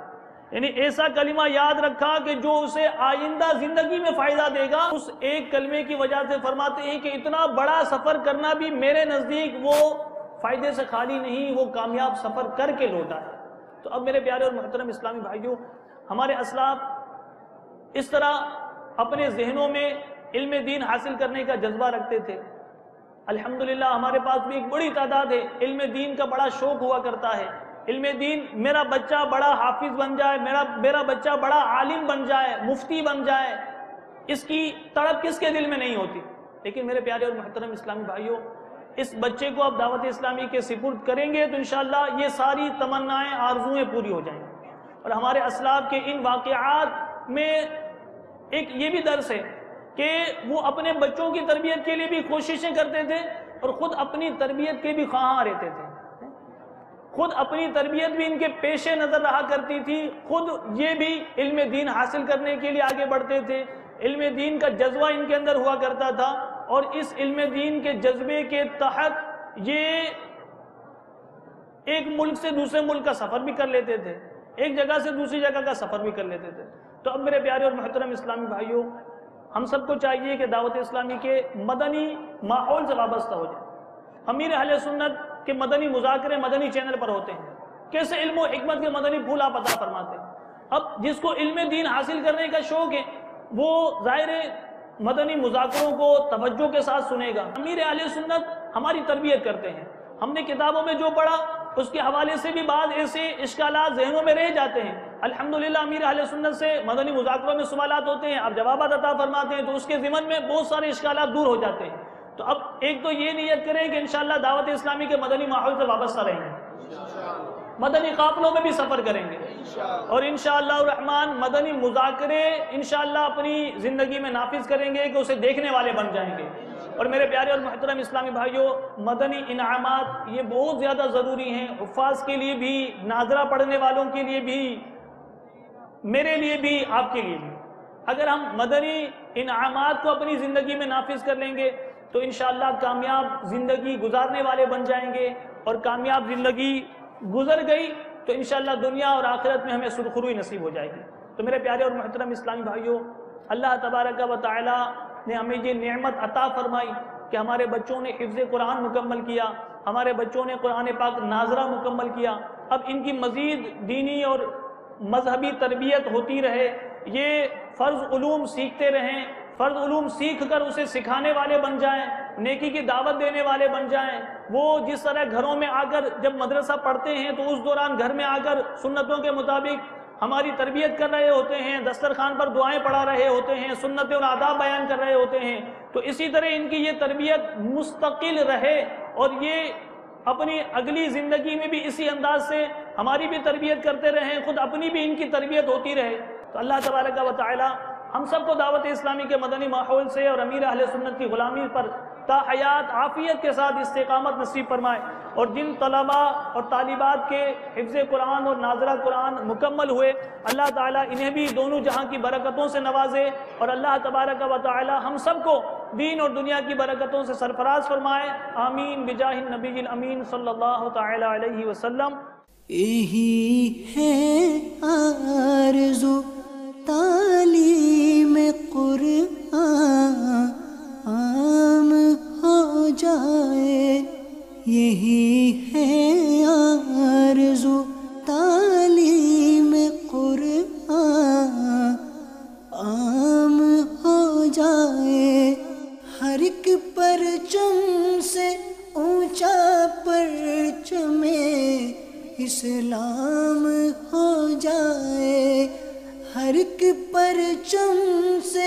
یعنی ایسا کلمہ یاد رکھا کہ جو اسے آئندہ زندگی میں فائدہ دے گا، اس ایک کلمے کی وجہ سے فرماتے ہیں کہ اتنا بڑا سفر کرنا بھی میرے نزدیک وہ فائدے سے خالی نہیں، وہ کامیاب سفر کر کے لوٹا ہے۔ تو اب میرے پیارے اور محترم اسلامی بھائیوں، ہمارے اسلاف اس طرح اپنے ذہنوں میں علم دین حاصل کرنے کا جذبہ رکھتے تھے۔ الحمدللہ ہمارے پاس بھی ایک بڑی تعداد ہے، علم دین کا بڑا شوق ہوا کرتا ہے۔ علم دین، میرا بچہ بڑا حافظ بن جائے، میرا بچہ بڑا عالم بن جائے، مفتی بن جائے، اس کی تڑپ کس کے دل میں نہیں ہوتی؟ لیکن میرے پیارے اور محترم اسلامی بھائیوں، اس بچے کو آپ دعوت اسلامی کے سپرد کریں گے تو انشاءاللہ یہ ساری تمنائیں، آرزویں پوری ہو جائیں گی۔ اور ہمارے اسلاف کے ان واقعات میں ایک یہ بھی درس ہے کہ وہ اپنے بچوں کی تربیت کے لیے بھی کوششیں کرتے تھے اور خود اپنی تربیت کے بھی خواہاں رہتے تھے۔ خود اپنی تربیت بھی ان کے پیش نظر رہا کرتی تھی، خود یہ بھی علم دین حاصل کرنے کے لیے آگے بڑھتے تھے، علم دین کا جذبہ ان کے اندر ہوا کرتا تھا، اور اس علم دین کے جذبے کے تحت یہ ایک ملک سے دوسرے ملک کا سفر بھی کر لیتے تھے، ایک جگہ سے دوسری جگہ کا سفر بھی کر لیتے تھے۔ تو اب میرے پیارے اور محترم اسلامی بھائیوں، ہم سب کو چاہیے کہ دعوت اسلامی کے مدنی ماحول سے وابستہ ہو جائے۔ امیر اہل سنت کے مدنی مذاکرے مدنی چینل پر ہوتے ہیں، کیسے علم و حکمت کے مدنی پھول آپ عطا فرماتے ہیں۔ اب جس کو علم دین حاصل کرنے کا شوق ہے وہ ظاہر مدنی مذاکروں کو توجہ کے ساتھ سنے گا۔ امیر اہل سنت ہماری تربیت کرتے ہیں، ہم نے کتابوں میں جو پڑھا اس کے حوالے سے بھی بعض ایسے اشکالات ذہنوں میں رہ جاتے ہیں۔ الحمدللہ امیر اہل سنت سے مدنی مذاکروں میں سوالات ہوتے ہیں، آپ جوابات عطا فرماتے ہیں تو اس کے ضمن میں بہت سارے اشکالات دور ہو جاتے ہیں۔ تو اب ایک تو یہ نیت کریں کہ انشاءاللہ دعوت اسلامی کے مدنی ماحول سے وابستہ رہیں گے، مدنی قافلوں میں بھی سفر کریں گے، اور انشاءاللہ الرحمن مدنی مذاکرے انشاءاللہ اپنی زندگی میں نافذ کریں گے کہ اسے دیکھنے والے بن جائیں گے۔ اور میرے پیارے اور محترم اسلامی بھائیوں، مدنی انعامات یہ بہت زیادہ ضروری ہیں، حفاظ کے لیے بھی، ناظرہ پڑھنے والوں کے لیے بھی، میرے لیے بھی، آپ کے لیے بھی۔ اگر ہم مدنی انعامات کو اپنی زندگی میں نافذ کر لیں گے تو انشاءاللہ کامیاب زندگی گزارنے والے بن جائیں گے، اور کامیاب زندگی گزر گئی تو انشاءاللہ دنیا اور آخرت میں ہمیں سرخروئی نصیب ہو جائے گی۔ تو میرے پیارے اور محترم اسلامی بھائیوں، اللہ تبارک و تعالی نے ہمیں یہ نعمت عطا فرمائی کہ ہمارے بچوں نے حفظ قرآن مکمل کیا، ہمارے بچوں نے قرآن پاک ناظرہ مکمل کیا۔ اب ان کی مزید دینی اور مذہبی تربیت ہوتی رہے، یہ فرض علوم سیکھتے رہیں، فرض علوم سیکھ کر اسے سکھانے والے بن جائیں، نیکی کی دعوت دینے والے بن جائیں۔ وہ جس طرح گھروں میں آ کر جب مدرسہ پڑھتے ہیں تو اس دوران گھر میں آ کر سنتوں کے مطابق ہماری تربیت کر رہے ہوتے ہیں، دسترخوان پر دعائیں پڑھا رہے ہوتے ہیں، سنتیں اور آداب بیان کر رہے ہوتے ہیں، تو اسی طرح ان کی یہ تربیت مستقل رہے، اور یہ اپنی اگلی زندگی میں بھی اسی انداز سے ہماری بھی تربیت کرتے رہیں، خود اپنی بھی ان کی تربیت ہوتی رہے۔ تو اللہ تبارک و تعالی ہم سب کو دعوت اسلامی کے مدنی ماحول سے اور امیر اہل سنت کی غلامی پر تا حیات عافیت کے ساتھ استقامت نصیب فرمائے، اور جن طلباء اور طالبات کے حفظ قرآن اور ناظرہ قرآن مکمل ہوئے، اللہ تعالیٰ انہیں بھی دونوں جہاں کی برکتوں سے نوازے، اور اللہ تبارک و تعالی ہم سب کو دین اور دنیا کی برکتوں سے سرفراز فرمائے۔ آمین بجاہ النبی الامین صلی اللہ تعالی علیہ وسلم۔ یہی ہے آرزو تعلیم قرآن عام ہو جائے، یہی ہے آرزو تعلیم قرآن عام ہو جائے، ہر ایک پرچم سے اونچا پرچم اسلام ہو جائے، ہر ایک پر پرچم سے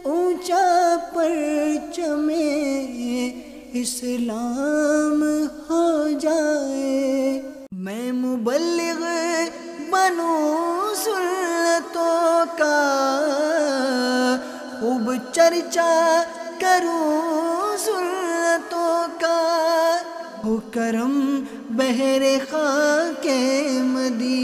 اونچا پرچم اسلام ہو جائے، میں مبلغ بنوں سنتوں کا، خوب چرچا کروں سنتوں کا، ہو کرم بہر خاک مدینہ